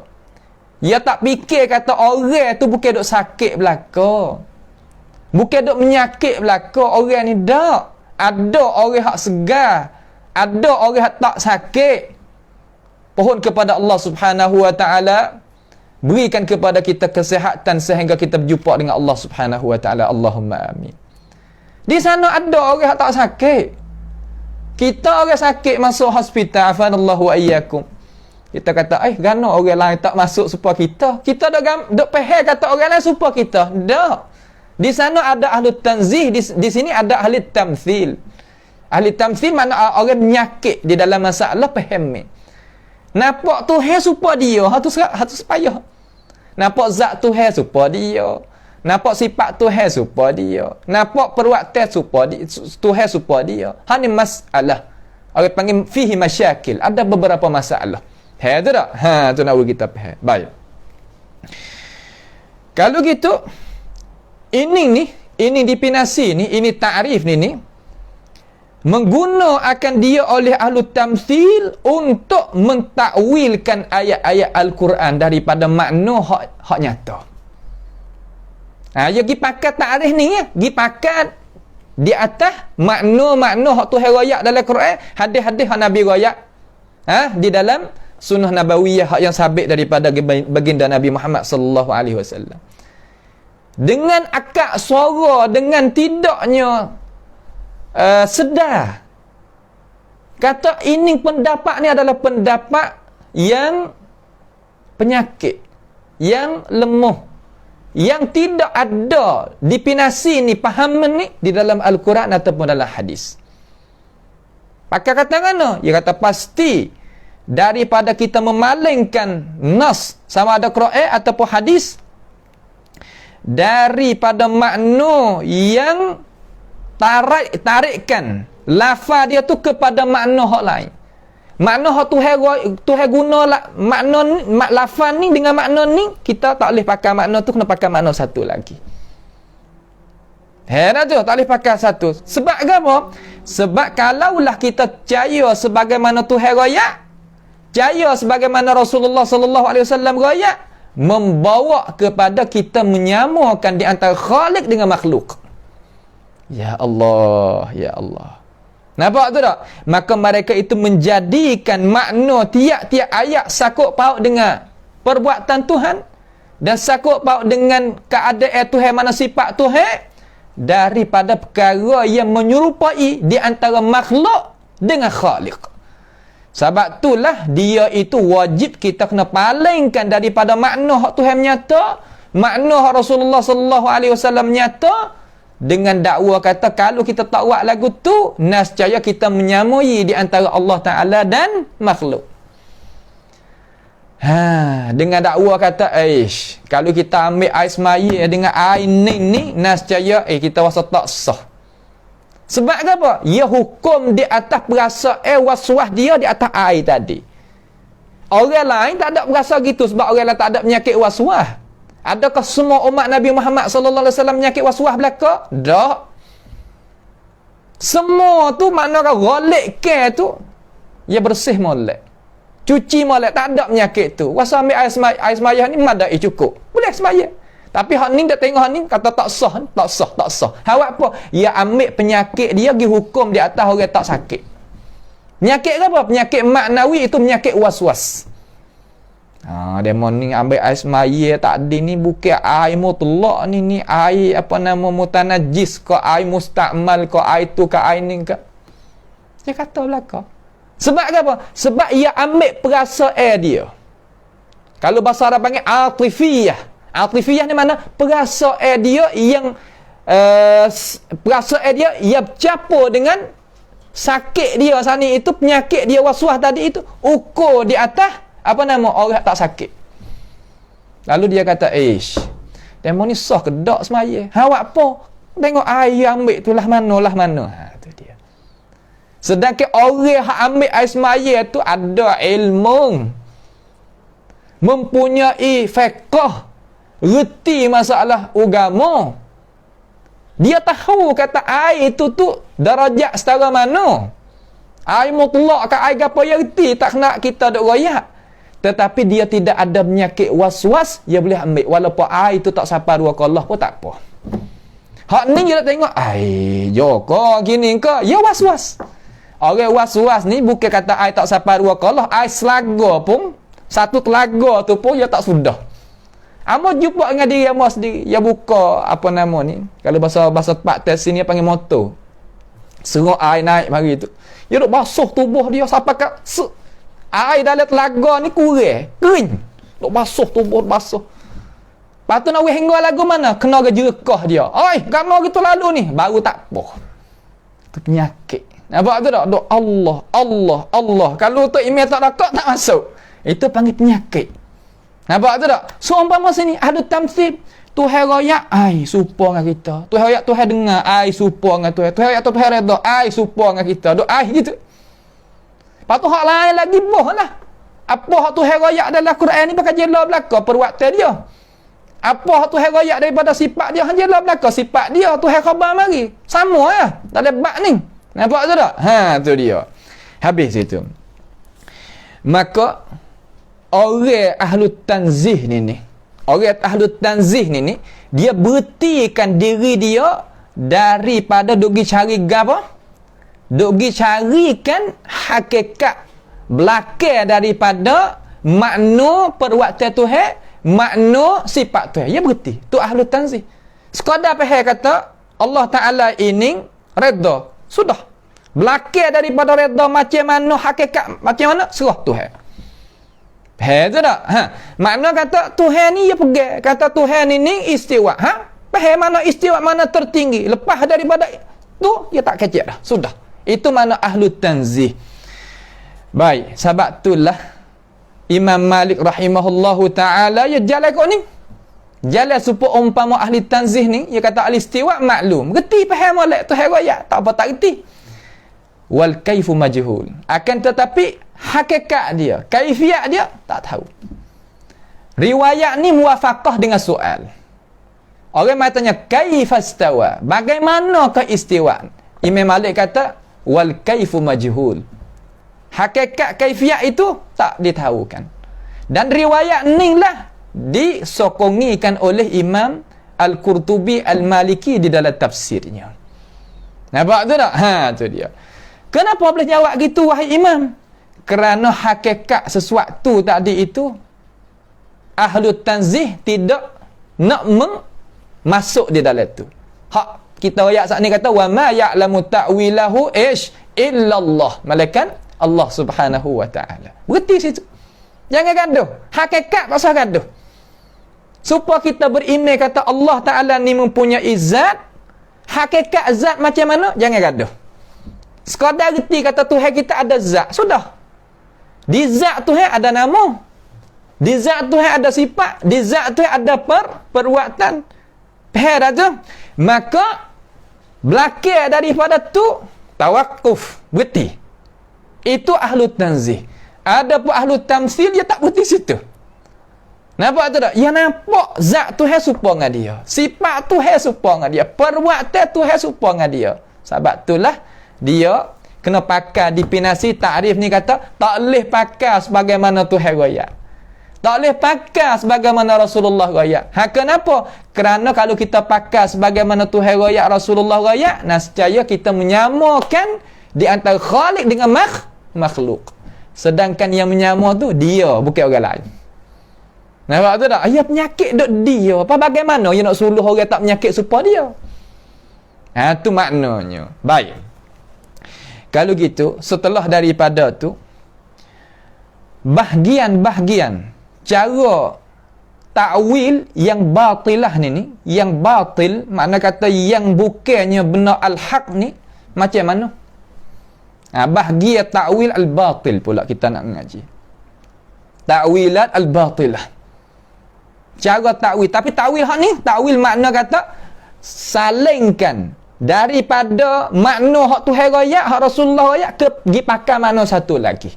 Dia tak fikir kata orang tu bukan duk sakit belaka. Bukan duk menyakit belaka orang ni, tak. Ada orang hak segar, ada orang hak tak sakit. Pohon kepada Allah Subhanahu wa taala berikan kepada kita kesihatan sehingga kita berjumpa dengan Allah Subhanahu wa taala. Allahumma amin. Di sana ada orang hak tak sakit. Kita orang sakit masuk hospital, afanallahu wa iyyakum. Kita kata, gana orang lain tak masuk supaya kita. Kita dok faham kata orang lain supaya kita. Tak. Di sana ada ahli tanzih, di sini ada ahli tamthil. Ahli tamthil mana orang menyakit di dalam masalah faham ni. Nampak Tuhan supaya dia, hatu sepayah. Nampak zat Tuhan supaya dia. Nampak sifat Tuhan supaya dia. Nampak perbuatan supaya Tuhan supaya dia. Ini masalah. Orang panggil fihi masyakil. Ada beberapa masalah. Tu tak? Tu nak kita faham. Baik. Kalau gitu, ini definisi ni, ini ta'rif ni menggunakan dia oleh ahlu tamthil untuk mentakwilkan ayat-ayat Al-Quran daripada makna hak nyata. Dia pergi pakat ta'rif ni ya. Pergi pakat di atas makna-makna hak Tuhan royak dalam Quran, hadis-hadis hak Nabi royak di dalam sunnah nabawiyah yang sabit daripada baginda Nabi Muhammad sallallahu alaihi wasallam. Dengan akak suara, dengan tidaknya sedar, kata ini pendapat ni adalah pendapat yang penyakit, yang lemah, yang tidak ada definisi ni, pahaman ni di dalam Al-Quran ataupun dalam hadis. Pakai kata mana? Dia kata pasti daripada kita memalingkan nas sama ada Quran ataupun hadis daripada makna yang tarikkan lafaz dia tu kepada makna hak lain. Makna hak Tuhan guna makna lafaz ni dengan makna ni, kita tak boleh pakai makna tu, kena pakai makna satu lagi. Heran tu, tak boleh pakai satu. Sebab apa? Sebab kalaulah kita percaya sebagaimana Tuhan royak, percaya sebagaimana Rasulullah sallallahu alaihi wasallam royak, membawa kepada kita menyamakan di antara khalik dengan makhluk. Ya Allah, ya Allah. Nampak tu tak? Maka mereka itu menjadikan makna tiap-tiap ayat sakut paut dengan perbuatan Tuhan dan sakut paut dengan keadaan Tuhan, mana sifat Tuhan, daripada perkara yang menyerupai di antara makhluk dengan khalik. Sebab itulah dia itu wajib kita kena palingkan daripada makna hak Tuhan nyata, makna hak Rasulullah sallallahu alaihi wasallam nyata, dengan dakwa kata kalau kita tak buat lagu tu, nescaya kita menyamai di antara Allah Taala dan makhluk. Dengan dakwa kata kalau kita ambil air semaya dengan air ni nescaya kita rasa tak sah. Sebab apa? Ia hukum di atas perasaan waswas dia di atas air tadi. Orang lain tak ada perasa gitu sebab orang lain tak ada penyakit waswas. Adakah semua umat Nabi Muhammad sallallahu alaihi wasallam penyakit waswas belaka? Tak. Semua tu makna ghalib ke tu ia bersih molek. Cuci molek, tak ada penyakit tu. Wasa ambil air semaya ni madai cukup. Boleh semaya. Tapi hak ni dah tengok hak ni kata tak sah. Awak apa? Ia ambil penyakit dia pergi hukum di atas orang tak sakit. Penyakit apa? Penyakit maknawi itu penyakit was-was. Demon ni ambil air semaya tak ada ni bukan air mutlak ni air apa nama mutanajis ke air mustakmal ke air tu ke air ni ke. Dia kata belaka. Sebab apa? Sebab ia ambil perasaan dia. Kalau bahasa Arab panggil atifiyah. Atifiyah ni mana? Perasaan dia yang perasaan dia ia bercampur dengan sakit dia sana itu, penyakit dia waswas tadi itu, ukur di atas apa nama orang tak sakit. Lalu dia kata, demo ni sah ke tak semaya? Awak apa? Tengok air ambil tu lah mana. Tu dia. Sedangkan orang yang ambil air semaya tu ada ilmu, mempunyai fiqh, reti masalah agama. Dia tahu kata air itu tu darajat setara mana. Air mutlak ke air apa yang reti, tak kena kita duk royak. Tetapi dia tidak ada penyakit was-was, dia boleh ambil. Walaupun air itu tak sampai 2 kolah pun tak apa. Hak ni dia nak tengok, joko gini ke? Ya was-was. Orang was-was ni bukan kata air tak sampai 2 kolah, air selaga pun, satu telaga tu pun dia tak sudah. Amo jumpa dengan diri amo sendiri, dia buka apa nama ni? Kalau bahasa tempat tes sini panggil motor. Serok air naik mari tu. Dia duk basuh tubuh dia sampai ke air dalam telaga ni kurang, kering. Duk basuh tubuh, basuh. Lepas tu nak hingga lagu mana? Kena ke jerkah dia. Oi, gamak gitu lalu ni, baru tak apa. Itu penyakit. Nampak tu tak? Duk Allah, Allah, Allah. Kalau tu email tak rakak tak masuk. Itu panggil penyakit. Nampak tu tak? So umpama sini ada tamthil, Tuhan royak ai supo dengan kita. Tuhan royak Tuhan dengar ai supo dengan Tuhan. Tuhan royak Tuhan redha ai supo dengan kita. Duk ai gitu. Lepas tu hak lain lagi boh lah. Apa hak Tuhan royak dalam Quran ni pakai jela belaka perbuatan dia. Apa hak Tuhan royak daripada sifat dia, hang jela belaka sifat dia. Tuhan khabar mari. Sama ya dalam bab ni. Nampak tu tak? Tu dia. Habis itu. Maka orang ahlu tanzih ni, orang ahlu tanzih ni, dia berhentikan diri dia daripada dugi cari apa? Dugi carikan hakikat belakang daripada makna perbuatan Tuhan, makna sifat Tuhan. Dia berhenti. Tu ahlu tanzih. Sekadar faham kata Allah Ta'ala ini redha. Sudah. Belakang daripada redha macam mana, hakikat macam mana, serah Tuhan. Faham tu tak? Makna kata Tuhan ni dia pegang. Kata Tuhan ini istiwa. Faham mana istiwa, mana tertinggi. Lepas daripada tu, dia tak kecek dah. Sudah. Itu mana ahlu tanzih. Baik. Sebab itulah Imam Malik rahimahullahu ta'ala, dia jalan kot ni. Jalan supaya umpama ahli tanzih ni, dia kata ahli istiwa maklum. Reti faham oleh Tuhan raya. Tak apa tak reti. Wal kaifu majhul. Akan tetapi hakikat dia, kaifiat dia tak tahu. Riwayat ni muwafaqah dengan soal. Orang tanya kaifastawa, bagaimana ke istiwa? Imam Malik kata wal kaifu majhul. Hakikat kaifiat itu tak ditahukan. Dan riwayat ni lah disokongikan oleh Imam Al-Qurtubi Al-Maliki di dalam tafsirnya. Nampak tu tak? Tu dia. Kenapa boleh jawab gitu wahai imam? Kerana hakikat sesuatu tadi itu ahlu tanzih tidak nak masuk di dalam itu. Hak kita ayat saat ni kata wa ma ya'lamu ta'wilahu illallah. Malaikat Allah Subhanahu wa taala. Berhenti situ. Jangan gaduh. Hakikat tak usah gaduh. Supaya kita beriman kata Allah Taala ni mempunyai zat, hakikat zat macam mana? Jangan gaduh. Sekadar reti kata Tuhan kita ada zat, sudah. Di zat Tuhan ada nama, di zat Tuhan ada sifat, di zat Tuhan ada perbuatan. Faham tu? Maka belakang daripada tu tawakuf, berhenti. Itu ahlu tanzih. Ada pun ahlu tamsil, dia tak berhenti situ. Nampak tu tak? Yang nampak zat Tuhan serupa dengan dia, sifat Tuhan serupa dengan dia, perbuatan Tuhan serupa dengan dia. Sebab itulah dia kena pakai definisi takrif ni, kata tak boleh pakai sebagaimana Tuhan royak, tak boleh pakai sebagaimana Rasulullah royak. Kenapa? Kerana kalau kita pakai sebagaimana Tuhan royak, Rasulullah royak, nescaya kita menyamakan di antara Khalik dengan makhluk. Sedangkan yang menyama tu dia, bukan orang lain. Nampak tu tak? Ya, penyakit duk dia. Apa bagaimana dia nak suluh orang tak penyakit supaya dia? Tu maknanya. Baik. Kalau gitu, setelah daripada tu, bahagian-bahagian cara takwil yang batilah ni, yang batil, makna kata yang bukannya benar al-haq ni, macam mana? Bahagian takwil al-batil pula kita nak mengaji. Takwilat al-batilah. Cara takwil. Tapi takwil hak ni, takwil makna kata salingkan, daripada makna hak Tuhan royak, hak Rasulullah royak, ke pergi pakai makna satu lagi.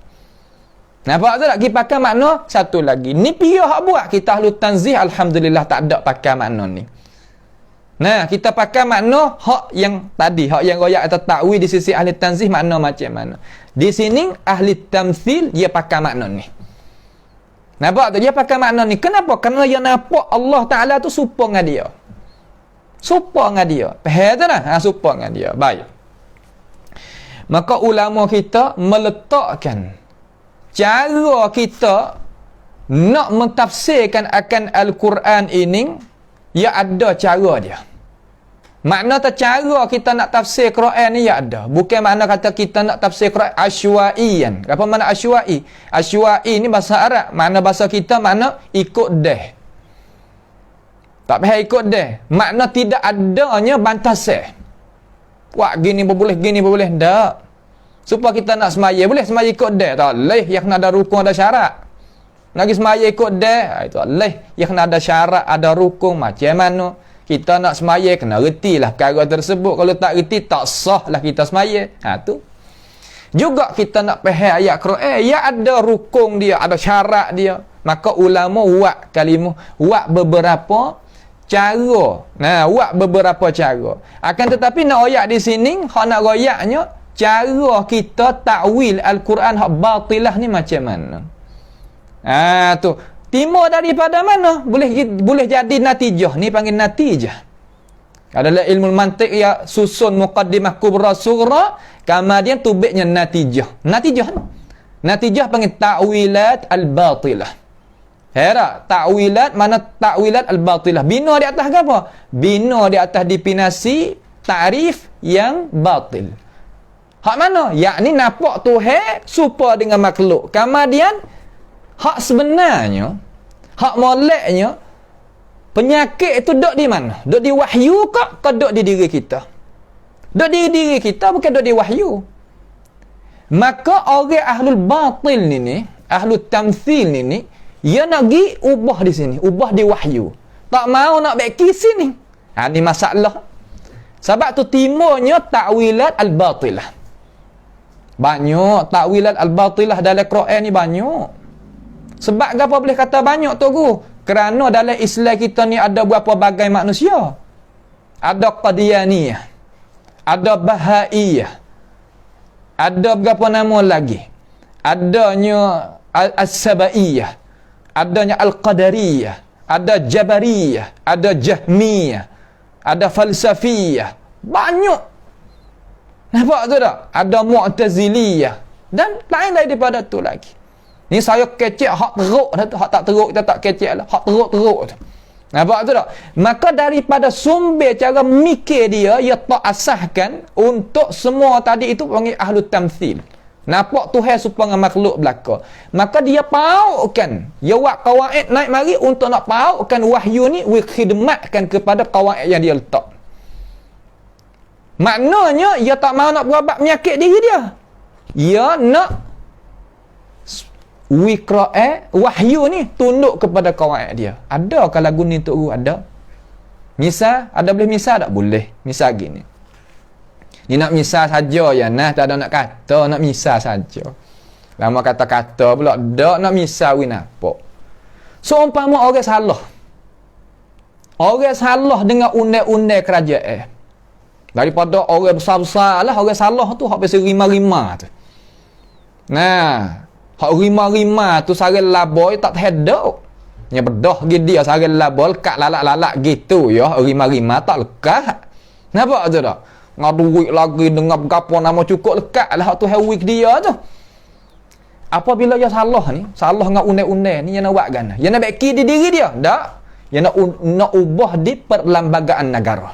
Nampak tak? Pergi pakai makna satu lagi. Ni pihak hak buat. Kita ahlu tanzih, alhamdulillah tak ada pakai makna ni. Nah, kita pakai makna hak yang tadi, hak yang royak atau ta'wil di sisi ahli tanzih makna macam mana. Di sini ahli tamthil dia pakai makna ni. Nampak tak? Dia pakai makna ni. Kenapa? Kerana dia nampak Allah Ta'ala tu serupa dengan dia. Serupa dengan dia. Faham tak? Serupa dengan dia. Baik. Maka ulama kita meletakkan cara kita nak mentafsirkan akan Al-Quran ini, ya ada cara dia. Makna tak cara kita nak tafsir Quran ni ya ada. Bukan makna kata kita nak tafsir Quran asywa'iyan. Apa makna asywa'i? Asywa'i ni bahasa Arab. Makna bahasa kita makna ikut deh. Tak payah ikut deh. Makna tidak adanya bantasan. Wah gini boleh, gini boleh. Tak. Supaya kita nak semaya, boleh semaya ikut deh. Tak boleh. Yang kena ada rukun, ada syarat. Lagi semaya ikut deh. Itu boleh. Yang kena ada syarat, ada rukun. Macam mana? Kita nak semaya, kena reti lah perkara tersebut. Kalau tak reti, tak sah lah kita semaya. Tu. Juga kita nak faham ayat Quran. Ya ada rukun dia, ada syarat dia. Maka ulama buat kalimah, buat beberapa cara. Buat beberapa cara. Akan tetapi nak royak di sini, hak nak royaknya, cara kita takwil Al-Quran hak batilah ni macam mana. Tu. Timur daripada mana? Boleh jadi natijah. Ni panggil natijah. Adalah ilmu mantik ya susun muqaddimah kubra sughra, kemudian tubiknya natijah. Natijah panggil ta'wilat al-batilah. Hera, ta'wilat mana ta'wilat al-batilah. Bina di atas apa? Bina di atas definisi ta'rif yang batil. Hak mana? Yakni nampak Tuhan serupa dengan makhluk. Kemudian hak sebenarnya, hak moleknya, penyakit itu duduk di mana? Duduk di wahyu ke duduk di diri kita? Duduk di diri kita, bukan duduk di wahyu. Maka orang ahlul batil ni, ahlul tamthil ni, dia nak pergi ubah di sini, ubah di wahyu. Tak mau nak beki sini. Ini masalah. Sebab tu timurnya ta'wilat al-batilah. Banyak ta'wilat al-batilah dalam Quran ni banyak. Sebab apa boleh kata banyak tu guru? Kerana dalam Islam kita ni ada berapa bagai manusia. Ada Qadiyaniyah, ada Bahaiyah, ada berapa nama lagi. Adanya As-Sabaiyah, adanya Al-Qadariyah, ada Jabariyah, ada Jahmiyah, ada Falsafiyah. Banyak. Nampak tu tak? Ada Mu'taziliyah dan lain daripada tu lagi. Ni saya kecek hak teruk, hak tak teruk kita tak kecek lah. Hak teruk tu. Nampak tu tak? Maka daripada sumber cara mikir dia, ia tak asahkan untuk semua tadi itu panggil ahlu tamthil. Nampak Tuhan supaya dengan makhluk belaka. Maka dia pautkan, dia buat qawaid naik mari untuk nak pautkan wahyu ni, khidmatkan kepada qawaid yang dia letak. Maknanya, ia tak mahu nak berubat penyakit diri dia. Ia nak wahyu ni tunduk kepada qawaid dia. Adakah lagu ni untuk guru? Ada. Misal, ada boleh misal tak? Boleh. Misal gini. Ni nak misal saja ya, tak ada nak kata, nak misal saja. Lama kata-kata pula, tak nak misal win apa. So umpama orang salah. Orang salah dengan undang-undang kerajaan. Daripada orang besar-besar lah, orang salah tu hak biasa rima-rima tu. Hak rima-rima tu sarang laboy tak terhedok. Nya bedah gi dia sarang laboy lekat lalak-lalak gitu ya, rima-rima tak lekat. Nampak tu tak? Ngaduik lagi dengan gapo nama cukup lekat lah hak tu hewik dia tu. Apabila dia salah ni, salah dengan undang-undang ni, dia nak buat kan? Dia nak beki di diri dia? Tak. Dia nak ubah di perlembagaan negara.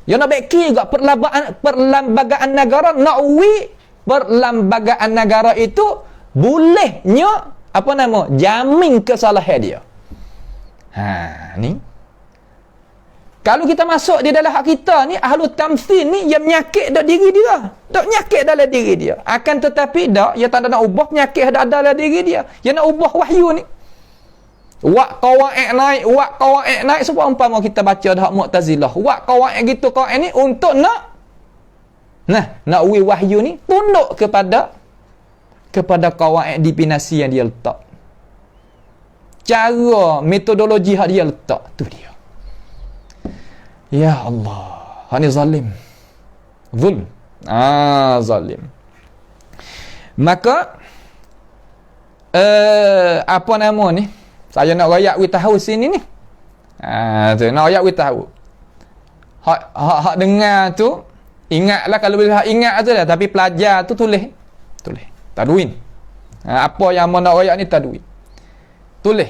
Dia nak beki juga perlembagaan negara, nak perlembagaan negara itu bolehnya jamin kesalahan dia. Ni kalau kita masuk di dalam hak kita ni, ahlu tamthil ni, dia menyakit dak diri dia. Tak menyakit dalam diri dia. Akan tetapi dak, dia tak nak ubah penyakit dak dalam diri dia. Dia nak ubah wahyu ni. Wak qawaid naik sebab umpama kita baca dah Mu'tazilah. Wak qawaid gitu qawaid ni untuk nak wahyu ni tunduk kepada qawaid definisi yang dia letak. Cara metodologi hak dia letak tu dia. Ya Allah, hak ni zalim. Zulm. Zalim. Maka apa nama ni? Saya nak rakyat we tahu sini ni. Tu nak rakyat we tahu. Hak dengar tu ingatlah, kalau boleh ingat tu dah, tapi pelajar tu tulis tadwin. Apa yang nak rakyat ni tadwin. Tulis.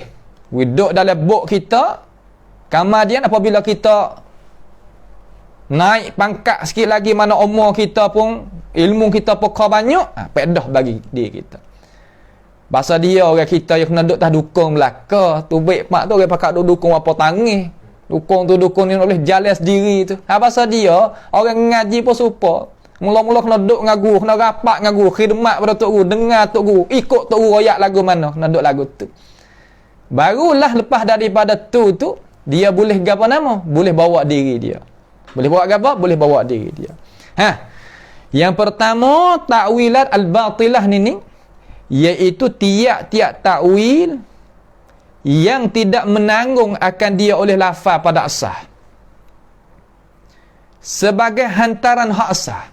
We duduk dalam bok kita. Kemudian apabila kita naik pangkat sikit lagi, mana umur kita pun, ilmu kita pun kau banyak, pedah bagi diri kita. Bahasa dia orang kita yang kena duduk tak dukung belaka. Tu baik mak tu orang pakat dukung apa tangis. Dukung ni oleh jalan sendiri tu. Bahasa dia orang ngaji pun serupa. Mula-mula kena duduk dengan guru, kena rapat dengan guru, khidmat pada tok guru, dengar tok guru, ikut tok guru royak lagu mana, kena duduk lagu tu. Barulah lepas daripada tu dia boleh apa nama? Boleh bawa diri dia. Boleh bawa apa? Boleh bawa diri dia. Yang pertama takwilat al-batilah ni iaitu tiap-tiap takwil yang tidak menanggung akan dia oleh lafaz pada asal sebagai hantaran hak asal.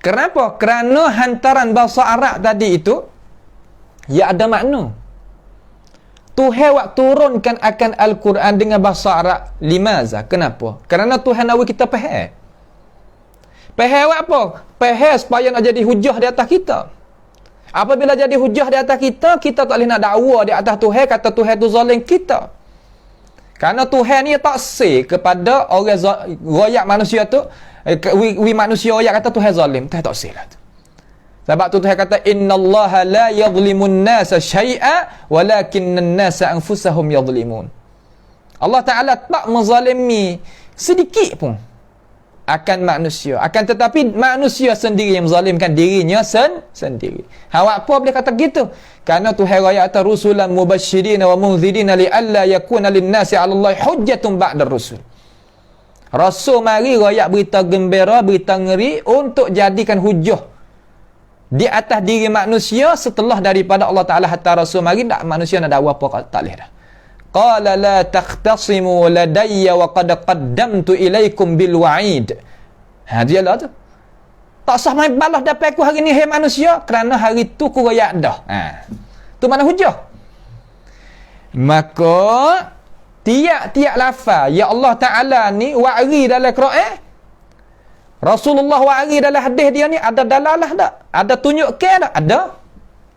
Kenapa? Kerana hantaran bahasa Arab tadi itu ia ada makna. Tuhan waktu turunkan akan Al-Quran dengan bahasa Arab. Limaza? Kenapa? Kerana Tuhan nak kita faham. Faham apa? Faham supaya nak jadi hujah di atas kita. Apabila jadi hujah di atas kita, kita tak boleh nak dakwa di atas Tuhan, kata Tuhan tu zalim kita. Kerana Tuhan ni tak say kepada orang royak manusia tu, manusia royak kata Tuhan zalim. Tuhan tak say lah tu. Sebab tu Tuhan kata innallaha la yadhlimun nasa syai'a walakinnan nasa anfusahum yadhlimun. Allah Taala tak menzalimi sedikit pun akan manusia, akan tetapi manusia sendiri yang menzalimkan dirinya sendiri. Awak apa boleh kata gitu? Kerana Tuhan raya atas rusulan mubasysyirin wa munzirin li alla yakuna lin-nasi 'ala Allah hujjatun ba'da rusul. Rasul mari raya berita gembira, berita ngeri untuk jadikan hujah di atas diri manusia setelah daripada Allah Taala hatta Rasul mari, tak manusia nak dakwa apa tak boleh dah. Qala la takhtasimu ladayya wa qad qaddamtu ilaikum bil wa'id. Dia lah tu. Tak sah main balas dapat aku hari ni hai manusia, kerana hari tu ku royak dah. Tu mana hujah. Maka tiap-tiap lafaz ya Allah Taala ni wa'ri dalam Quran, Rasulullah wa'ri dalam hadis dia ni, ada dalalah tak? Ada tunjuk ke tak? Ada.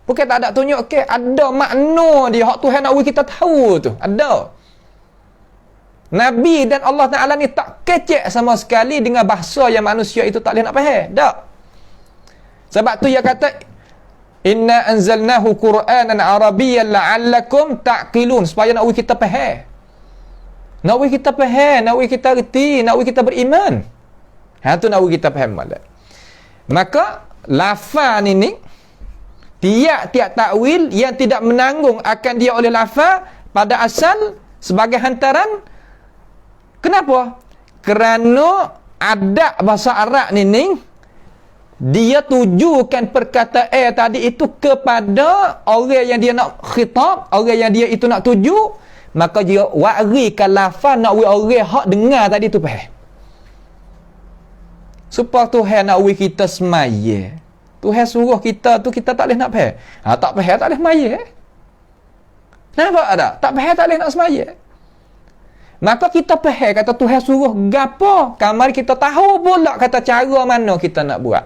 Bukan tak ada tunjuk ke, ada makna dia hak Tuhan nak kita tahu tu. Ada. Nabi dan Allah Taala ni tak kecek sama sekali dengan bahasa yang manusia itu tak boleh nak faham. Tak. Sebab tu dia kata inna anzalnahu Qur'anan Arabiyyan la'allakum ta'qilun, supaya nak kita faham. Nak kita faham, nak kita reti, nak kita beriman. Tu nak kita faham malah. Maka lafaz ni tiap-tiap takwil yang tidak menanggung akan dia oleh lafaz pada asal sebagai hantaran. Kenapa? Kerana adab bahasa Arab ni dia tujukan perkataan tadi itu kepada orang yang dia nak khitab, orang yang dia itu nak tuju, maka dia wa'rikan lafaz nak orang hak dengar tadi tu faham. Supaya Tuhan nak kita semaya. Tuhan suruh kita tu kita tak boleh nak faham. Tak faham tak boleh semaya. Nampak tak? Tak faham tak boleh nak semaya. Maka kita faham kata Tuhan suruh gapo, kamar kita tahu pula kata cara mana kita nak buat.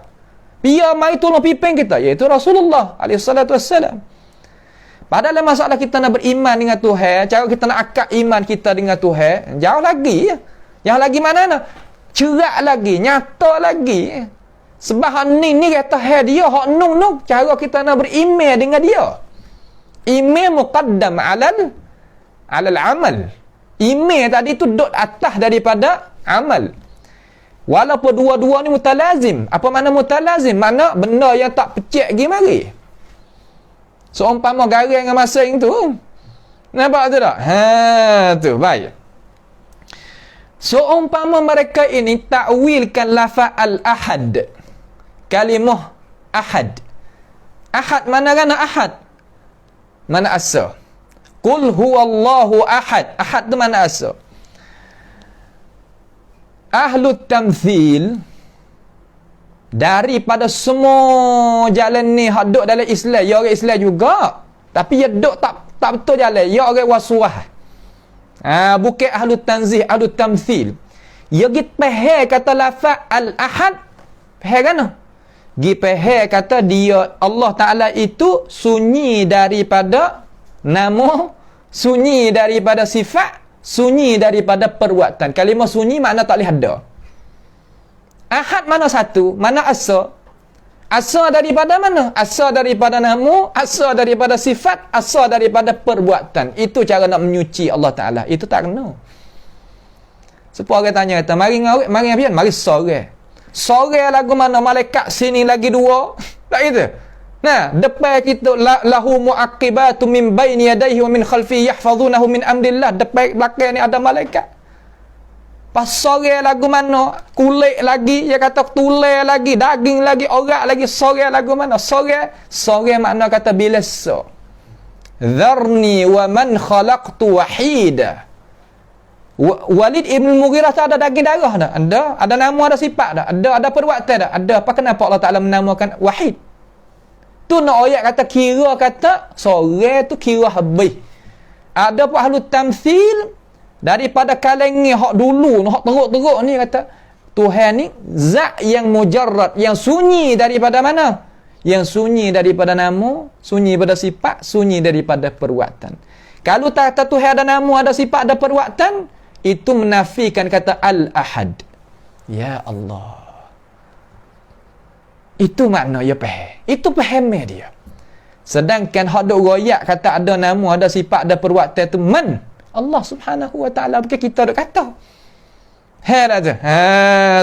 Biar mai tolong pimpin kita, iaitu Rasulullah alaihi salatu wassalam. Padahal masalah kita nak beriman dengan Tuhan, cara kita nak akad iman kita dengan Tuhan, jauh lagi. Jauh lagi mana nak? Cerak lagi, nyata lagi. Sebab ni kata dia hak nung cara kita nak beriman dengan dia. Iman muqaddam alal amal. Iman tadi tu duduk atas daripada amal. Walaupun dua-dua ni mutalazim. Apa makna mutalazim? Makna benda yang tak pecik pergi mari. Seumpama garam dengan masing tu. Nampak tu tak? Tu, baik. Seumpama mereka ini takwilkan lafaz al-ahad. Kalimah ahad. Ahad mana kan ahad? Mana asa? Qul huwallahu ahad. Ahad tu mana asa? Ahlut tamthil daripada semua jalan ni hak duk dalam Islam, ya orang Islam juga. Tapi dia duk tak betul jalan, ya orang waswah. Bukan ahlut tanzih, ahlut tamthil. Ya git pahal kata lafaz al-ahad. Pahal kan? Gi pahal kata dia Allah Taala itu sunyi daripada nama, sunyi daripada sifat, sunyi daripada perbuatan. Kalimah sunyi makna tak boleh ada. Ahad mana satu? Mana asa? Asa daripada mana? Asa daripada nama, asa daripada sifat, asa daripada perbuatan. Itu cara nak menyuci Allah Taala. Itu tak kena. Sepuluh orang tanya kata, mari ngawet, mari apian, mari sore. Sore lagu mana malaikat sini lagi dua. Tak gitu. Nah, depan kita lahu muaqibatu min baini yadayhi wa min khalfihi yahfazunahu min amrillah. Depan belakang ni ada malaikat. Pas sore lagu mana kulit lagi, dia kata tulang lagi, daging lagi, orak lagi. Sore lagu mana? Sore makna kata bila so. Dharni wa man khalaqtu wahida. Walid ibn Mughirah tak ada daging darah dah. Ada nama, ada sifat dah. Ada perbuatan dah. Ada apa, kenapa Allah Taala menamakan wahid? Tu nak ayat kata kira kata sore tu kira habis. Ada pun ahlu tamthil daripada kalangan hak dulu, hak teruk-teruk ni kata Tuhan ni zat yang mujarrad, yang sunyi daripada mana? Yang sunyi daripada nama, sunyi daripada sifat, sunyi daripada perbuatan. Kalau tak kata Tuhan ada nama, ada sifat, ada perbuatan, itu menafikan kata al-ahad. Ya Allah. Itu makna ya faham. Itu faham dia. Sedangkan hak duk royak kata ada nama, ada sifat, ada perbuatan tu man? Allah Subhanahu wa taala, bukan kita duk kata.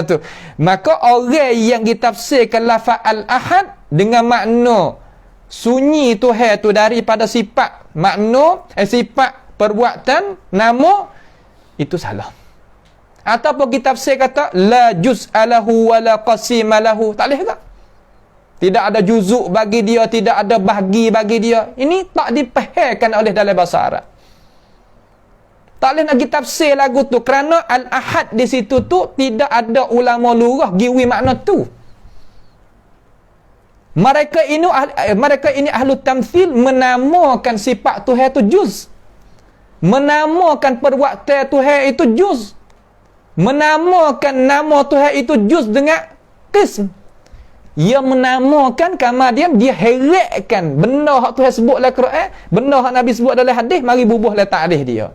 Tu. Maka orang yang ditafsirkan lafaz al-ahad dengan makna sunyi Tuhan tu daripada sifat, makna sifat, perbuatan, nama, itu salah. Ataupun kita tafsir kata la juz'alahu wa la qasimalahu, tak boleh tak? Tidak ada juzuk bagi dia, tidak ada bahagi bagi dia. Ini tak dipahamkan oleh dalam bahasa Arab. Tak boleh nak kita tafsir lagu tu kerana al-ahad di situ tu tidak ada ulama lurah giwi makna tu. Mereka ini ahlu tamthil menamakan sifat Tuhan tu juz. Menamakan perbuatan Tuhan itu juz. Menamakan nama Tuhan itu juz dengan qism. Ia menamakan kemudian dia heretkan benda hak Tuhan sebut dalam Quran, benda hak Nabi sebut dalam hadis, mari bubuh dalam takrif dia.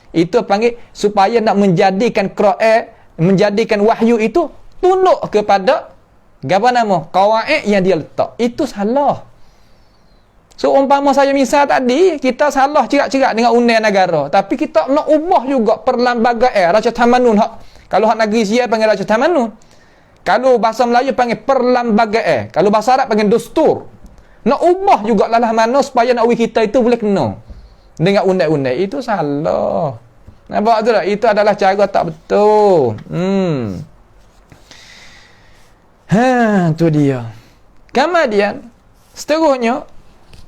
Itu panggil supaya nak menjadikan Quran, menjadikan wahyu itu tunduk kepada apa nama? Qawaid yang dia letak. Itu salah. So umpama saya misal tadi, kita salah cerak-cerak dengan undang negara, tapi kita nak ubah juga perlembagaan Raja Tamanun. Kalau hak negeri Sia panggil Raja Tamanun. Kalau bahasa Melayu panggil perlembagaan. Kalau bahasa Arab panggil dustur. Nak ubah juga lah mana supaya nak kita itu boleh kena dengan undang-undang. Itu salah. Nampak tu tak? Itu adalah cara tak betul. Tu dia. Kemudian seterusnya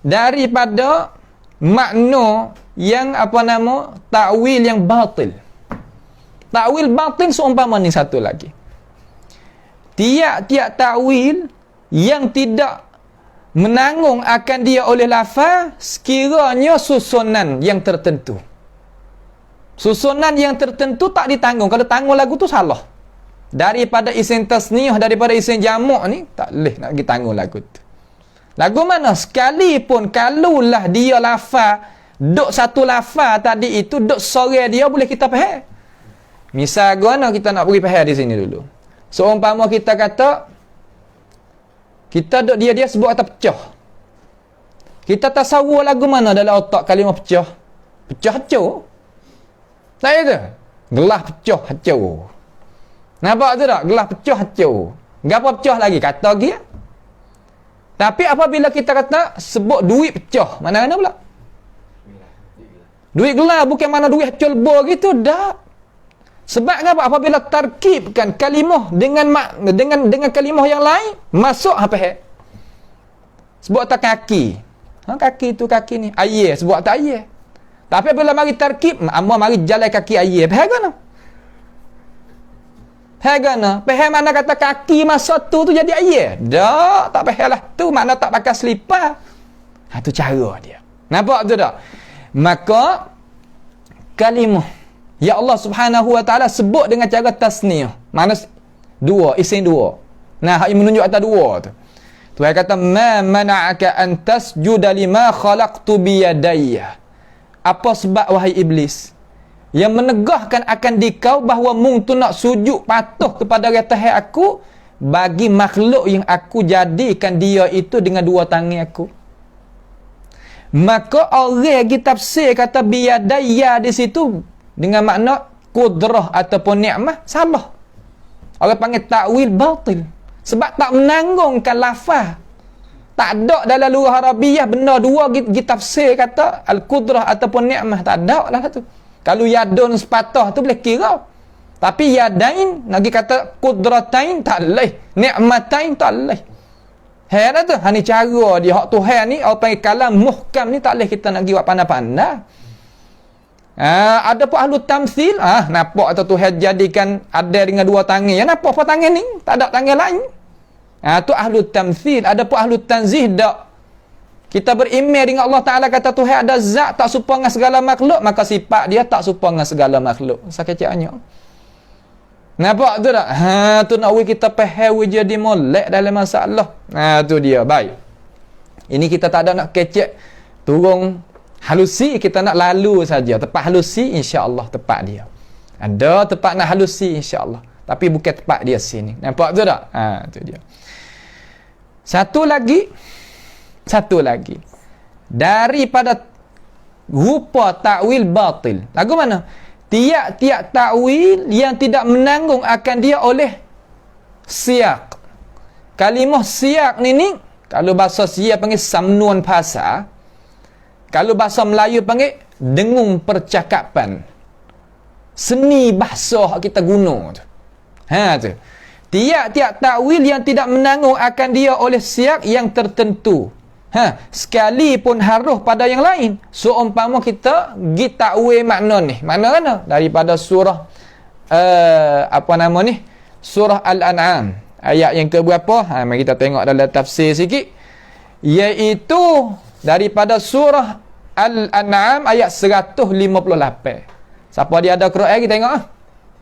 daripada makna yang apa nama takwil yang batil. Takwil batil seumpama ni satu lagi. Tiap-tiap takwil yang tidak menanggung akan dia oleh lafaz sekiranya susunan yang tertentu. Susunan yang tertentu tak ditanggung. Kalau tanggung lagu tu salah. Daripada isim tasniyah, daripada isim jamak ni tak boleh nak ditanggung lagu tu. Lagu mana? Sekalipun kalaulah dia lafaz, duk satu lafaz tadi itu, duk sore dia boleh kita faham. Misal guna kita nak beri faham di sini dulu. Seumpama kita kata, kita duk dia sebut kata pecah. Kita tasawur lagu mana dalam otak kalimah pecah? Pecah hacur. Tak itu? Gelas pecah hacur. Nampak tu tak? Gelas pecah hacur. Gapa pecah lagi? Kata lagi. Tapi apabila kita kata sebut duit pecah, mana-mana pula? Duit gelar bukan mana duit hacul bo gitu, dah. Sebab apa? Apabila tarkibkan kalimah dengan kalimah yang lain, masuk apa he? Sebut tak kaki. Kaki tu kaki ni. Ayah, sebut tak ayah. Tapi bila mari tarkib, amma mari jalan kaki ayah. Faham kan? Faham kan? Faham mana kata kaki masa tu jadi ayah? Dak, tak faham lah. Tu makna tak pakai selipar. Tu cara dia. Nampak tu tak? Maka kalimah ya Allah Subhanahu wa taala sebut dengan cara tasniyah. Mana dua, isim dua. Nah, hak menunjuk atas dua tu. Tuhan kata ma mana'aka an tasjuda lima khalaqtu bi yadayya. Apa sebab wahai iblis yang menegahkan akan dikau bahawa mung tu nak sujud patuh kepada ratahan aku bagi makhluk yang aku jadikan dia itu dengan dua tangan aku. Maka orang yang tafsir kata biyadaya di situ dengan makna kudrah ataupun nikmah, salah. Orang panggil takwil batil. Sebab tak menanggungkan lafaz. Tak ada dalam lughah Arabiah benda dua tafsir kata al-kudrah ataupun nikmah, tak ada lah tu. Kalau yadun sepatah tu boleh kira. Tapi yadain lagi kata kudratain tak leh, nikmatain tak leh. Heran tu, ni cara dia hak Tuhan ni orang panggil kalam muhkam ni tak boleh kita nak giwat pandai-pandai. Ada pun ahlu tamsil, nampak atau Tuhan jadikan ada dengan dua tangan. Ya nampak apa tangan ni? Tak ada tangan lain. Tu ahlu tamsil. Ada pun ahlu tanzih dak. Kita beriman dengan Allah Taala kata Tuhan ada zat tak serupa dengan segala makhluk, maka sifat dia tak serupa dengan segala makhluk. Sakitnya. Nampak tu tak? Tu nak kita faham jadi molek dalam masalah. Tu dia. Baik. Ini kita tak ada nak kecek turun halusi, kita nak lalu saja. Tepat halusi insya-Allah tepat dia. Ada tepat nak halusi insya-Allah. Tapi bukan tepat dia sini. Nampak tu tak? Tu dia. Satu lagi. Daripada rupa takwil batil. Lagu mana? Tiap-tiap takwil yang tidak menanggung akan dia oleh siyak. Kalimah siyak ni kalau bahasa siyak panggil samnuan bahasa. Kalau bahasa Melayu panggil dengung percakapan. Seni bahasa kita guna tu. Tu. Tiap-tiap takwil yang tidak menanggung akan dia oleh siyak yang tertentu. Sekalipun harus pada yang lain. So umpama kita gi takwil makna ni. Makna mana? Daripada surah surah Al-An'am. Ayat yang ke berapa? Mari kita tengok dalam tafsir sikit. Iaitu daripada surah Al-An'am ayat 158. Siapa dia ada Quran kita tengok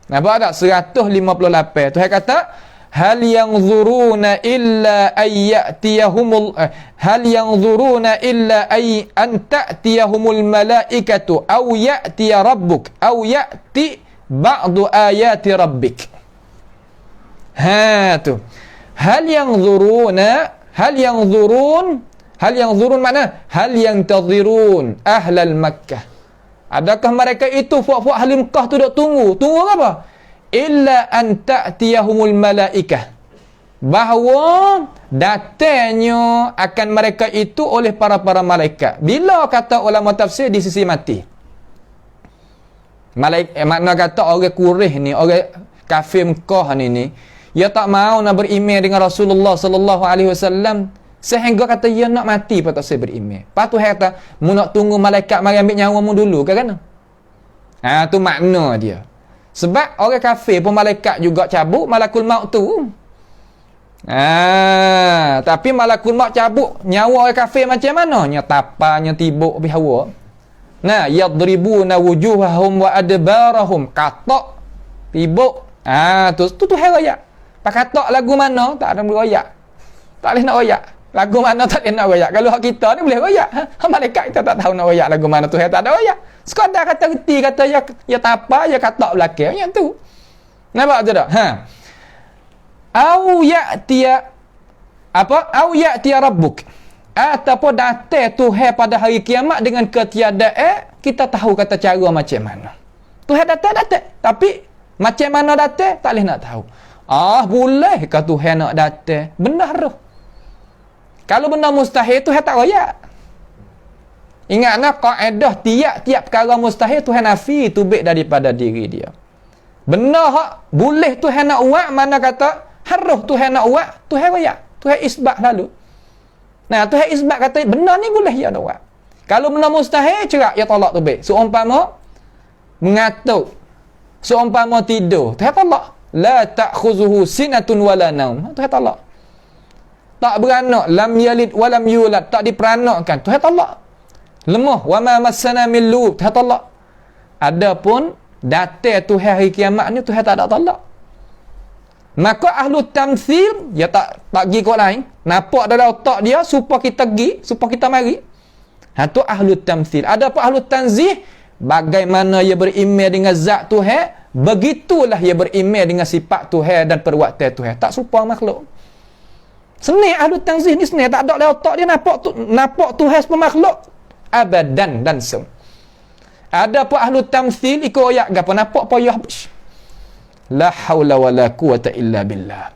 nampak tak? 158. Tuhan kata hal yanzuruna illa ayyatiyahumul hal yanzuruna illa ay an ta'tiyahumul malaikatu aw ya'ti rabbuk aw ya'ti ba'du ayati rabbik. Tu hal yanzurun mana hal yantazirun ahlal Makkah. Adakah mereka itu fuak-fuak ahli Mekah tu duk tunggu apa? Illa an ta'tiyahumul malaikah, bahawa datanya akan mereka itu oleh para malaikat. Bila kata ulama tafsir di sisi mati, makna kata orang kurih ni, orang kafir Mekah ni dia tak mau nak beriman dengan Rasulullah sallallahu alaihi wasallam sehingga kata dia nak mati pun tak saya beriman. Lepas tu dia kata mu nak tunggu malaikat mari ambil nyawa mu dulu kan? Tu makna dia. Sebab orang kafir pun malaikat juga cabut malakul maut tu. Tapi malakul maut cabut nyawa orang kafir macam mana? Nya tapanya tibuk habis hawa. Yadribuna wujuhahum wa adbarahum. Katak tibuk. Tu ayat. Pak katak lagu mana? Tak ada royak. Tak boleh nak royak. Lagu mana tak boleh nak royak. Kalau hak kita ni boleh royak. Malaikat kita tak tahu nak royak lagu mana tu tak ada royak. Sekadar kata reti kata ya tapa ya katak belakang yang tu. Nampak tu tak? Au ya'ti rabbuk. Ataupun datang Tuhan pada hari kiamat dengan ketiadaan, kita tahu kata cara macam mana. Tuhan datang. Tapi macam mana datang tak boleh nak tahu. Boleh ke Tuhan nak datang? Benar. Kalau benda mustahil Tuhan tak royak. Ingatlah kaedah tiap-tiap perkara mustahil Tuhan nafi tubik daripada diri dia. Benda hak boleh Tuhan nak buat, mana kata harus Tuhan nak buat, Tuhan royak. Tuhan isbat lalu. Nah, Tuhan isbat kata benda ni boleh ya nak buat. Kalau benda mustahil cerak ya tolak tubik. Seumpama mengatuk, seumpama tidur, Tuhan tolak. La ta'khuzuhu sinatun wala naum. Tuhan tolak. Tak beranak, lam yalid walam yulad, tak diperanakkan, Tuhan tolak. Lemah, wa ma massana min lub, Tuhan tolak. Adapun datang Tuhan hari kiamat ni Tuhan tak ada tolak. Maka ahlu tamthil dia tak pergi kau lain, nampak dalam otak dia supaya kita pergi, supaya kita mari. Tu ahlu tamthil. Adapun ahlu tanzih, bagaimana ia beriman dengan zat Tuhan, begitulah ia beriman dengan sifat Tuhan dan perbuatan Tuhan. Tak serupa makhluk. Senang ahlu tanzih ni, senang, tak ada dalam otak dia nampak Tuhan sebagai makhluk. Abadan dan sem. Ada pun ahlu tamthil ikut ayat gapo nampak payah. La haula wala quwata illa billah.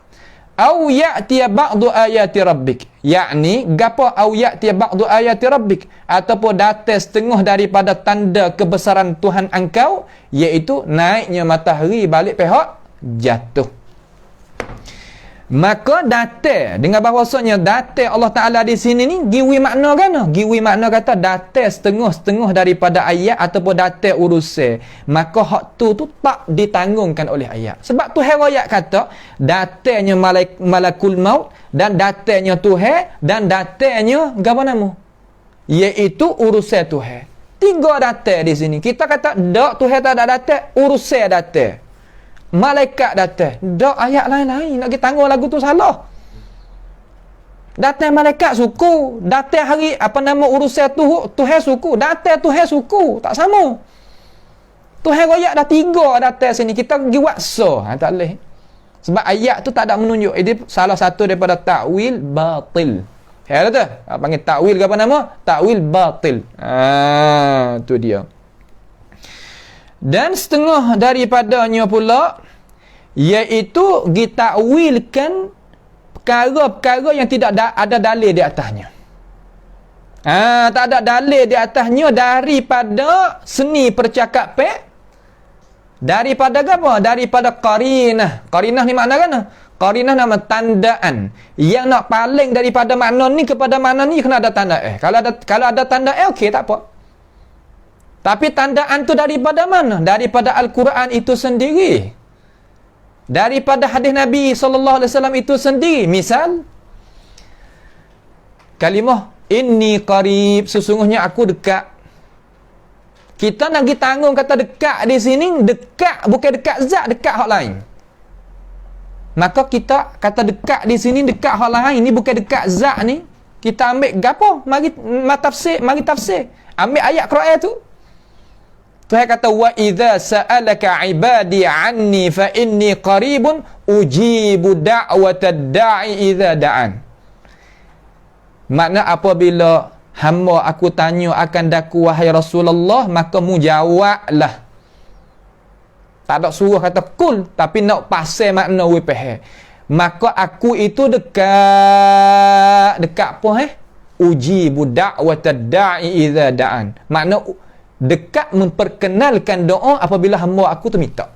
Au ya'ti ba'du ayati rabbik. Yakni gapo au ya'ti ba'du ayati rabbik, ataupun datang setengah daripada tanda kebesaran Tuhan engkau, iaitu naiknya matahari balik pihak jatuh. Maka datang dengan bahawasanya datang Allah Ta'ala di sini ni giwi makna kan? Giwi makna kata datang setengah-setengah daripada ayat ataupun datang urusan. Maka hak tu tak ditanggungkan oleh ayat. Sebab Tuhan ayat kata datangnya malakul maut dan datangnya Tuhan dan datangnya apa nama? Iaitu urusan Tuhan. 3 datang di sini. Kita kata dak, Tuhan tak ada datang, urusan datang. Malaikat datang. Dak, ayat lain-lain nak kita tanggung lagu tu salah. Datang malaikat suku, datang hari apa nama urusan Tuhan suku, datang Tuhan suku, tak sama. Tuhan royak dah 3 datang sini, kita pergi waksa. Tak boleh. Sebab ayat tu tak ada menunjuk. Ini salah satu daripada takwil batil. Ya tu. Panggil takwil ke apa nama? Takwil batil. Tu dia. Dan setengah daripadanya pula iaitu ditakwilkan perkara-perkara yang tidak ada dalil di atasnya. Tak ada dalil di atasnya daripada seni percakapan, daripada apa? Daripada qarinah. Qarinah ni makna kan? Qarinah nama tandaan. Yang nak paling daripada makna ni kepada makna ni kena ada tanda Kalau ada tanda okey tak apa. Tapi tandaan tu daripada mana? Daripada Al-Quran itu sendiri. Daripada hadis Nabi SAW itu sendiri. Misal, kalimah inni qarib, sesungguhnya aku dekat. Kita nak pergi tanggung kata dekat di sini, dekat bukan dekat zat, dekat hak lain. Maka kita kata dekat di sini, dekat hak lain ni bukan dekat zat ni. Kita ambil gapo? Mari tafsir. Ambil ayat Quran tu. Tuhan kata wa idza sa'alaka ibadi anni fa inni qaribun ujibu da'watad da'i idza da'an. Makna apabila hamba aku tanya akan daku wahai Rasulullah, maka mu jawablah. Tak ada suruh kata kul, tapi nak pasal makna we faham. Maka aku itu dekat apa ujibu da'watad da'i idza da'an. Makna dekat memperkenalkan doa apabila hamba aku tu minta.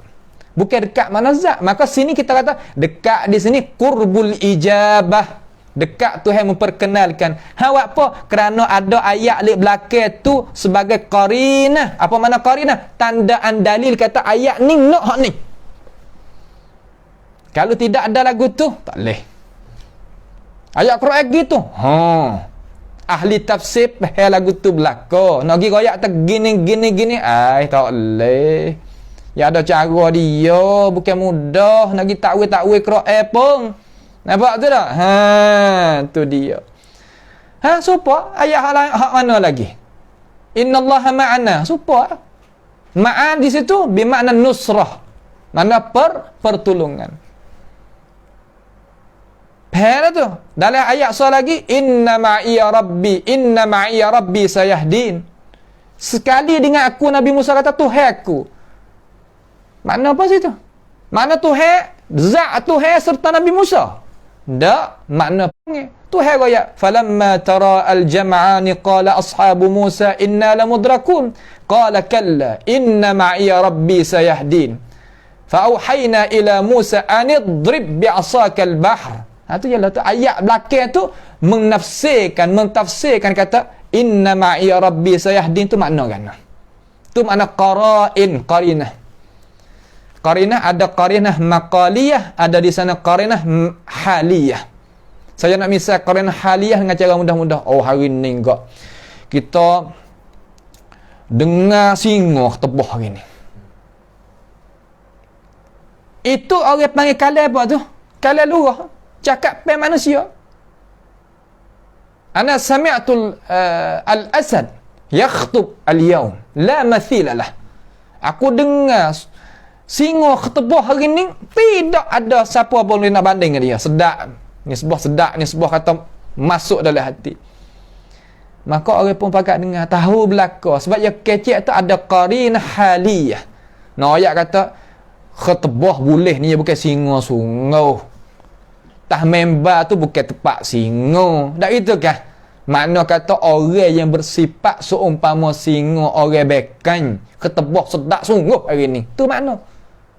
Bukan dekat mana zat. Maka sini kita kata dekat di sini qurbul ijabah. Dekat Tuhan memperkenalkan. Apa? Kerana ada ayat di belakang tu sebagai qarinah. Apa makna qarinah? Tandaan dalil kata ayat ni nak hak ni. Kalau tidak ada lagu tu tak boleh. Ayat Quran gitu. Ahli tafsir lagu tu belaka. Nak pergi royak tak gini. Tak boleh. Ya ada cara dia. Bukan mudah. Nak pergi takwil Quran pun. Nampak tu tak? Tu dia. Supa? Ayat hak mana lagi? Innallaha ma'ana. Supa? Ma'an di situ bermakna nusrah. Makna pertolongan. Faham tu? Dalam ayat soal lagi, inna ma'iya rabbi sayahdin. Sekali dengan aku Nabi Musa kata Tuhan aku. Makna apa situ? Makna Tuhan, zat Tuhan serta Nabi Musa. Dak makna panggil. Tu heraya. Falamma tara al-jam'ani qala ashabu Musa inna lamudrakun. Qala kalla inna ma'iya rabbi sayahdin. Fa'auhayna ila Musa anidrib bi'asaka al-bahr. Tu ialah tu ayat belakang tu mentafsirkan kata inna ma'iya rabbi sayahdin tu makna kan. Tu makna qarinah. Qarinah ada qarinah maqaliyah, ada di sana qarinah haliyah. Saya nak misal qarinah haliyah dengan cara mudah-mudah. Oh, hari ni enggak kita dengar singa tebah hari ni. Itu orang panggil kalam apa tu? Kalam lurah. Cakap pen manusia. Ana sami'tul al-asad yakhtub al-yawm la mathila lah. Aku dengar singa ketebah hari ni, tidak ada siapa pun boleh nak banding dengan dia. Sedap. Ni sebuah kata masuk dalam hati. Maka orang pun pakat dengar, tahu belaka. Sebab yang kecil tu ada qarinah haliyah. Nah, ayat kata ketebah boleh ni bukan singa sungguh. Tah member tu bukan tepat singa. Tak gitu kan? Makna kata orang yang bersifat seumpama singa, orang bekan, ketebah sedap sungguh hari ni. Tu makna.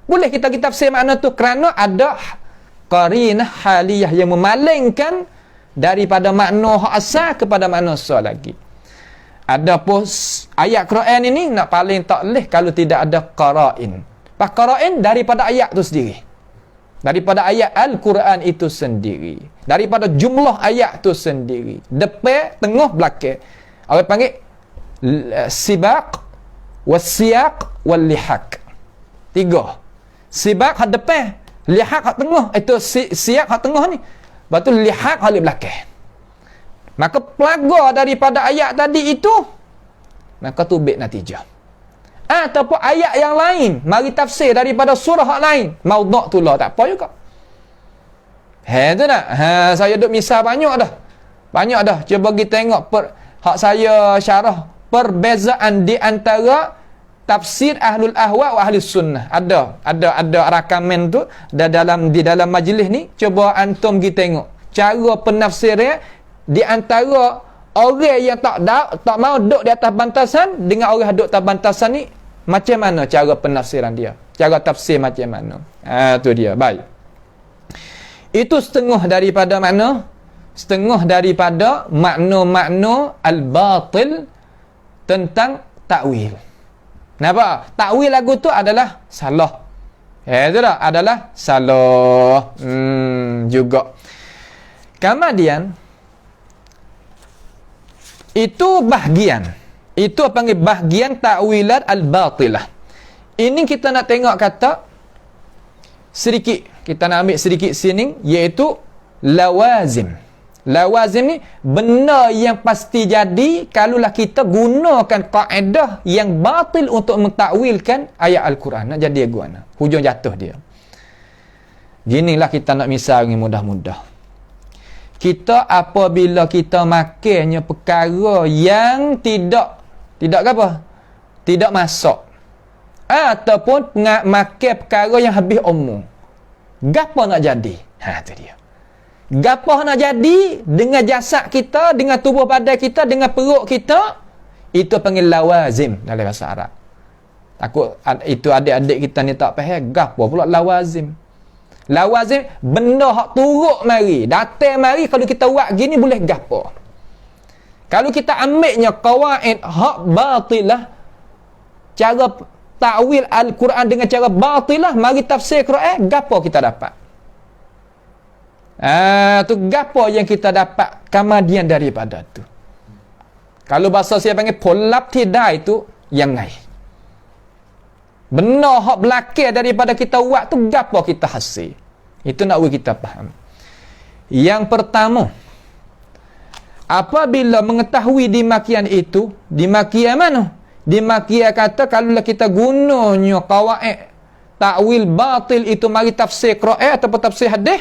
Boleh kita tafsir makna tu kerana ada qarinah haliyah yang memalingkan daripada makna hak asal kepada makna asal lagi. Adapun ayat Quran ini nak paling tak leh kalau tidak ada qara'in. Pas qara'in daripada ayat tu sendiri. Daripada ayat Al-Quran itu sendiri. Daripada jumlah ayat tu sendiri. Depan, tengah, belakang. Orang panggil sibaq, wasiyaq, wal-lihaq. 3. Sibaq hak depan, lihaq hak tengah. Itu siyaq hak tengah ni. Lepas tu lihaq hak belakang. Maka pelaga daripada ayat tadi itu, maka tu bit natijah. Ataupun ayat yang lain mari tafsir daripada surah hak lain, maudhu' tu lah tak apa juga. Tu nak. Saya duk misal banyak dah. Cuba kita tengok hak saya syarah perbezaan di antara tafsir ahlul ahwa wa ahli sunnah. Ada rakaman tu di dalam majlis ni. Cuba antum kita tengok cara penafsiran di antara orang yang tak mau duduk di atas bantasan dengan orang duduk atas bantasan ni, macam mana cara penafsiran dia? Cara tafsir macam mana? Tu dia. Baik. Itu setengah daripada makna, setengah daripada makna-makna al-batil tentang takwil. Kenapa? Takwil lagu tu adalah salah. Itu dah adalah salah. Juga. Kemudian itu bahagian. Itu apa panggil bahagian ta'wilat al-batilah. Ini kita nak tengok kata sedikit. Kita nak ambil sedikit sini, iaitu lawazim. Lawazim ni benda yang pasti jadi kalaulah kita gunakan kaedah yang batil untuk mentakwilkan ayat Al-Quran. Nak jadi aguana. Hujung jatuh dia. Ginilah kita nak misal ni mudah-mudah. Kita apabila kita makannya perkara yang tidak apa? Tidak masuk. Ataupun makan perkara yang habis umur. Gapo nak jadi? Tu dia. Gapo nak jadi dengan jasad kita, dengan tubuh badan kita, dengan perut kita, itu panggil lawazim dalam bahasa Arab. Takut itu adik-adik kita ni tak faham. Gapo pula lawazim? Lawazim benda hak turut mari, datang mari, kalau kita buat gini boleh gapo. Kalau kita ambilnya qawaid hak batilah, cara takwil Al-Quran dengan cara batilah, mari tafsir Quran, gapo kita dapat? Tu gapo yang kita dapat kemudian daripada tu. Kalau bahasa saya panggil polap tidak itu yang lain. Benda hak belakang daripada kita buat tu gapo kita hasil. Itu nak kita faham. Yang pertama, apabila mengetahui dimakian itu, dimakian mana? Dimakian kata kalaulah kita gunanya qawaid takwil batil itu mari tafsir Quran ataupun tafsir hadis,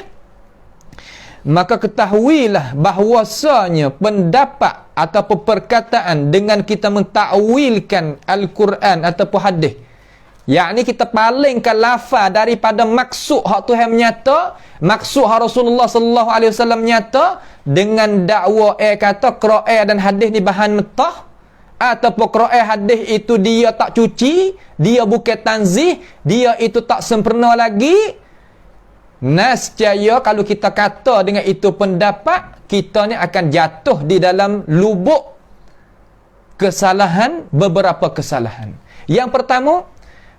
maka ketahuilah bahwasanya pendapat ataupun perkataan dengan kita mentakwilkan Al-Quran ataupun hadis Yakni kita palingkan lafaz daripada maksud hak Tuhan menyata, maksud hak Rasulullah sallallahu alaihi wasallam menyata dengan dakwa kata Quran dan hadis ni bahan mentah, ataupun Quran hadis itu dia tak cuci, dia bukan tanzih, dia itu tak sempurna lagi. Nescaya kalau kita kata dengan itu pendapat, kita ni akan jatuh di dalam lubuk kesalahan, beberapa kesalahan. Yang pertama,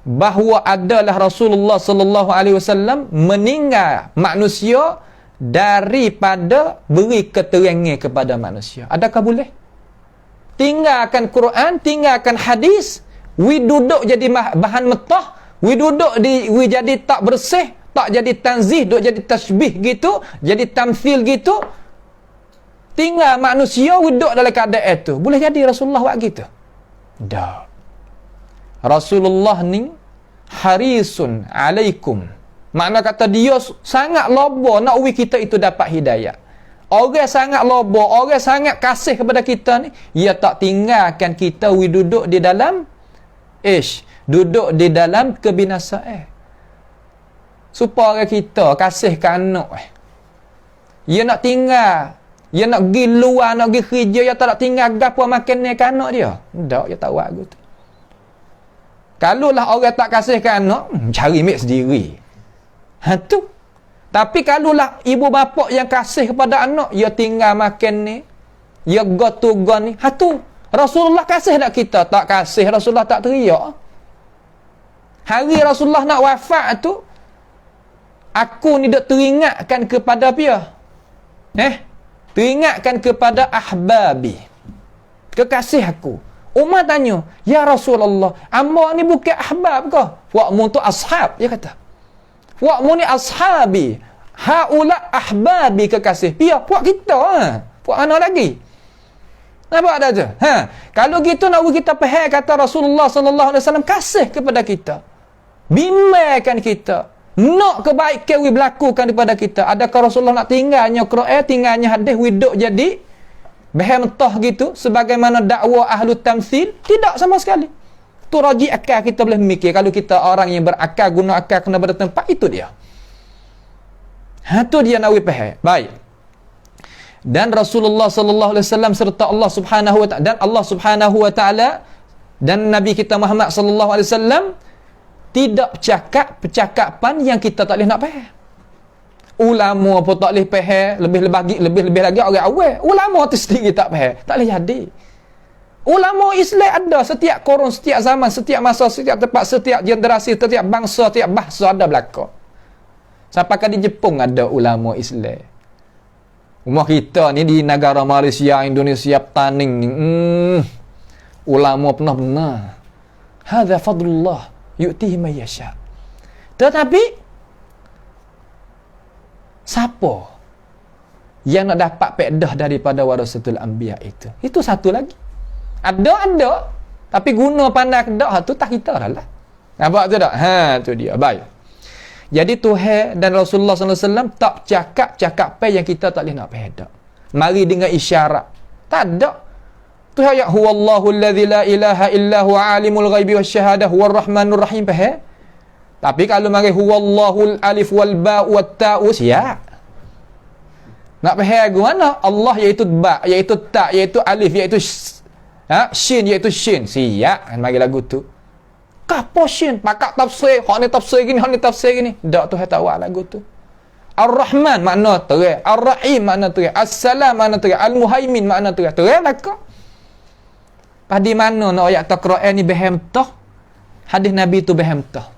bahawa adalah Rasulullah sallallahu alaihi wasallam meninggal manusia daripada beri keterangan kepada manusia. Adakah boleh? Tinggalkan Quran, tinggalkan hadis, we duduk jadi bahan metah, we duduk we jadi tak bersih, tak jadi tanzih, duk jadi tasbih gitu, jadi tamthil gitu. Tinggal manusia duduk dalam keadaan itu. Boleh jadi Rasulullah buat gitu? Tak. Rasulullah ni harisun alaikum. Makna kata dia sangat loba nak uwi kita itu dapat hidayah. Orang sangat loba, orang sangat kasih kepada kita ni, ia tak tinggalkan kita duduk di dalam duduk di dalam kebinasaan. Supaya kita kasih ke anak ia nak tinggal, ia nak pergi luar, nak pergi kerja, ia tak nak tinggal gapo makan ni ke anak dia. Tak, dia tak buat gitu. Kalau lah orang tak kasih ke anak, cari mek sendiri. Tu. Tapi kalau lah ibu bapa yang kasih kepada anak, ia tinggal makan ni, ia go to go ni. Tu. Rasulullah kasih tak kita? Tak kasih, Rasulullah tak teriak. Hari Rasulullah nak wafat tu, aku ni dak teringatkan kepada dia. Teringatkan kepada ahbabi, kekasih aku. Umar tanya, ya Rasulullah, amba ni bukan ahbab ke? Wa'mu tu ashab, dia kata. Wa'mu ni ashabi, haula ahbabi, kekasih. Biar puak kita, puak mana lagi? Nampak ada je? Kalau gitu nak kita faham kata Rasulullah sallallahu alaihi wasallam kasih kepada kita, bimbangkan kita, nak kebaikan we berlakukan daripada kita. Adakah Rasulullah nak tinggalnya Quran, tinggalnya hadis, we duk jadi bahan mentah gitu sebagaimana dakwah ahlu tamthil? Tidak sama sekali. Tu raji akal kita boleh memikir. Kalau kita orang yang berakal, guna akal kena pada tempat, itu dia. Tu dia nak we faham. Baik. Dan Rasulullah sallallahu alaihi wasallam serta Allah Subhanahu wa taala, dan Allah Subhanahu wa taala dan Nabi kita Muhammad sallallahu alaihi wasallam tidak bercakap percakapan yang kita tak boleh nak faham. Ulama pun tak boleh faham, lebih lagi orang awam. Ulama tu sendiri tak faham, tak boleh jadi. Ulama Islam ada setiap korun, setiap zaman, setiap masa, setiap tempat, setiap generasi, setiap bangsa, setiap bahasa ada belaka. Sampai di Jepun ada ulama Islam. Umur kita ni di negara Malaysia, Indonesia, Petaning ni, ulama benar-benar. Hadza fadlullah yu'tihi man yasha. Tetapi siapa yang nak dapat faedah daripada warasatul anbiya itu? Itu satu lagi. Ada, tapi guna pandai kedak tu tak kita dah lah. Nampak tu tak? Tu dia. Baik. Jadi Tuhan dan Rasulullah SAW tak cakap yang kita tak boleh nak faham. Mari dengan isyarat. Tak ada. Tuhan ayat huwallahu alladzi la ilaha illa huwa alimul ghaibi wasyahadah huwar rahmanur rahim, faham? Tapi kalau mari huwallahu alif wal ba wat ta'u, siap. Nak faham ke mana? Allah iaitu ba, iaitu ta, iaitu alif, iaitu shin, iaitu shin. Siap. Mari lagu tu. Apa shin? Pakak tafsir. Hak ni tafsir gini, hak ni tafsir gini. Tak, Tuhan tak buat lagu tu. Ar-Rahman makna terang. Ar-Rahim makna terang. As-Salam makna terang. Al-Muhaimin makna terang. Terang lah kau. Pada mana nak ayat Al-Quran ni behemtah? Hadis Nabi tu behemtah.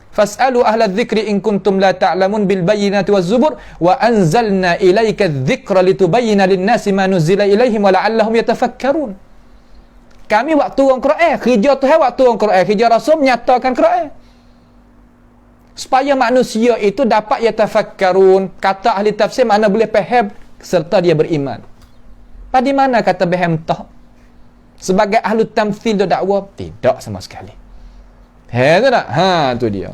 Fas'alu ahla dzikri in kuntum la ta'lamun bil bayyinati waz zubur wa anzalna ilaika dzikra litubayyana lin-nasi ma nuzila ilaihim wa la'allahum yatafakkarun. Kami waktu turun Quran, kerja Tuhan waktu turun Quran, kerja Rasul menyatakan Quran. Supaya manusia itu dapat yatafakkarun. Kata ahli tafsir mana boleh faham serta dia beriman. Pada mana kata behemtah? Sebagai ahli tamthil do dakwah? Tidak sama sekali. Tu tak? Tu dia.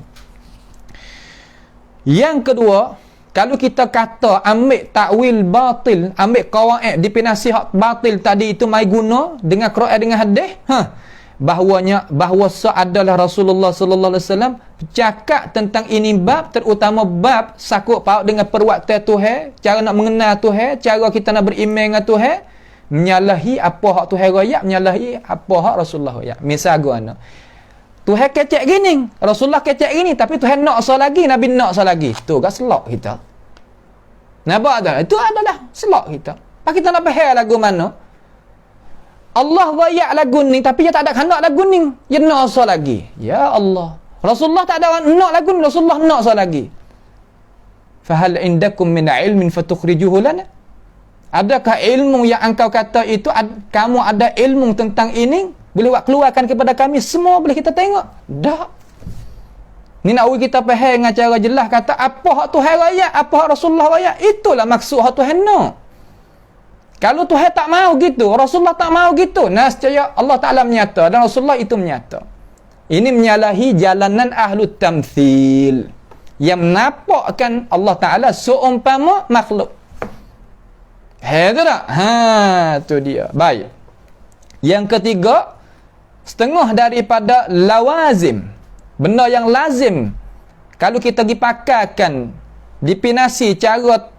Yang kedua, kalau kita kata ambil takwil batil, ambil qawaid definisi hak batil tadi itu mai guna dengan Quran dengan hadis, bahawa adalah Rasulullah sallallahu alaihi wasallam cakap tentang ini bab, terutama bab sakut paut dengan perwaktan Tuhan, cara nak mengenal Tuhan, cara kita nak beriman dengan Tuhan, menyalahi apa hak Tuhan royak, menyalahi apa hak Rasulullah royak. Misal guna Tuhan kecek gini, Rasulullah kecek gini, tapi Tuhan nak so lagi, Nabi nak so lagi. Tu kan selok kita. Nampak tak? Itu adalah selok kita. Pak kita nak faham lagu mana? Allah royak lagu ni, tapi dia tak ada hendak lagu ni. Dia nak so lagi. Ya Allah. Rasulullah tak ada nak lagu ni, Rasulullah nak so lagi. Fahal indakum min ilmin fatukhrijuhu lana? Adakah ilmu yang engkau kata itu, kamu ada ilmu tentang ini, boleh buat keluarkan kepada kami? Semua boleh kita tengok. Tak. Ni nak kita faham dengan cara jelas, kata apa hak Tuhan raya, apa hak Rasulullah raya. Itulah maksud hak Tuhan nak. Kalau Tuhan tak mau gitu, Rasulullah tak mau gitu, nescaya Allah Ta'ala menyata dan Rasulullah itu menyata. Ini menyalahi jalanan ahlu tamthil yang menampakkan Allah Ta'ala seumpama makhluk. Itu tak? Tu dia. Baik. Yang ketiga, setengah daripada lawazim, benda yang lazim, kalau kita dipakarkan, dipinasi cara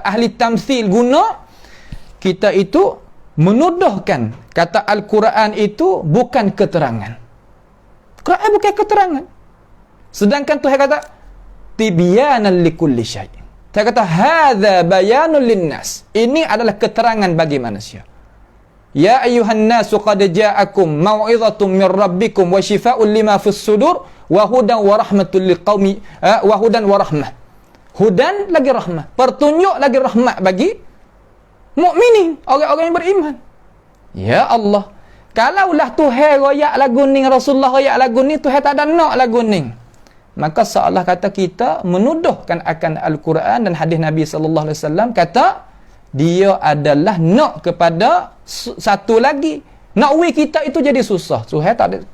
ahli tamthil guna, kita itu menuduhkan kata Al-Quran itu bukan keterangan. Quran bukan keterangan. Sedangkan Tuhan kata tibyanan likulli syai'. Dia kata hadza bayanun linnas. Ini adalah keterangan bagi manusia. Ya ayyuhan nasu qad ja'akum mau'izatun min rabbikum wa shifaa'un lima fis sudur wa hudan wa rahmatul liqaumi wa hudan wa rahmah. Hudan lagi rahmah. Pertunjuk lagi rahmat bagi mukminin, orang-orang yang beriman. Ya Allah, kalaulah Tuhan royak lagu ni, Rasulullah royak lagu ni, Tuhan tak ada nak lagu ni, maka seolah kata kita menuduhkan akan Al-Quran dan hadis Nabi sallallahu alaihi wasallam, kata dia adalah nak kepada satu lagi. Nak wi kita itu jadi susah. Tuhan tak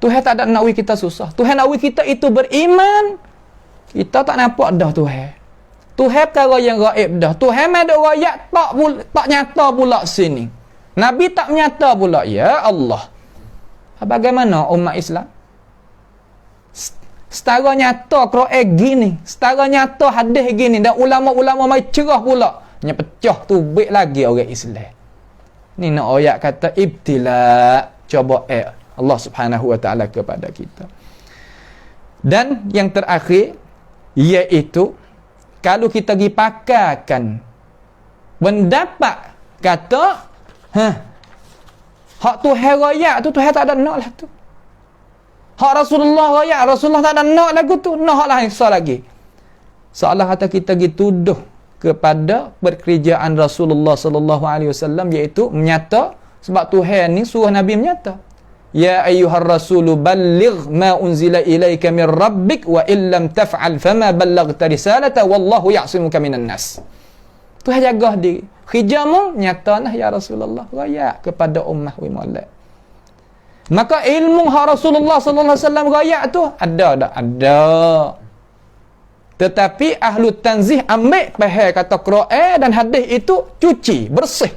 ada nak wi kita susah. Tuhan nak wi kita itu beriman. Kita tak nampak dah Tuhan. Tuhan perkara yang gaib dah. Tuhan ada royak tak nyata pula sini. Nabi tak nyata pula. Ya Allah. Bagaimana umat Islam? Setara nyata Quran gini, setara nyata hadis gini, dan ulama-ulama mai cerah pula. Nya pecah tu baik lagi orang Islam. Ni nak ayat kata ibtila, cuba Allah Subhanahu wa taala kepada kita. Dan yang terakhir iaitu kalau kita pergi pakarkan pendapat kata hak Tuhan royak tu Tuhan tak ada nak lah tu. Hak Rasulullah royak, Rasulullah tak ada nak lagu tu, nak hak lain lagi. Seolah kata kita pergi tuduh kepada pekerjaan Rasulullah sallallahu alaihi wasallam, iaitu menyata, sebab Tuhan ni suruh Nabi menyata. Ya ayyuhar rasulu balligh ma unzila ilaika min rabbik wa illam taf'al fama ballaghta risalata wallahu ya'simuka minan nas. Tuhan jaga diri. Khijamu nyatalah ya Rasulullah royak kepada ummah wa molek. Maka ilmu Rasulullah sallallahu alaihi wasallam royak tu ada tak? Ada. Tetapi ahlu tanzih ambil faham kata Quran dan hadis itu cuci, bersih.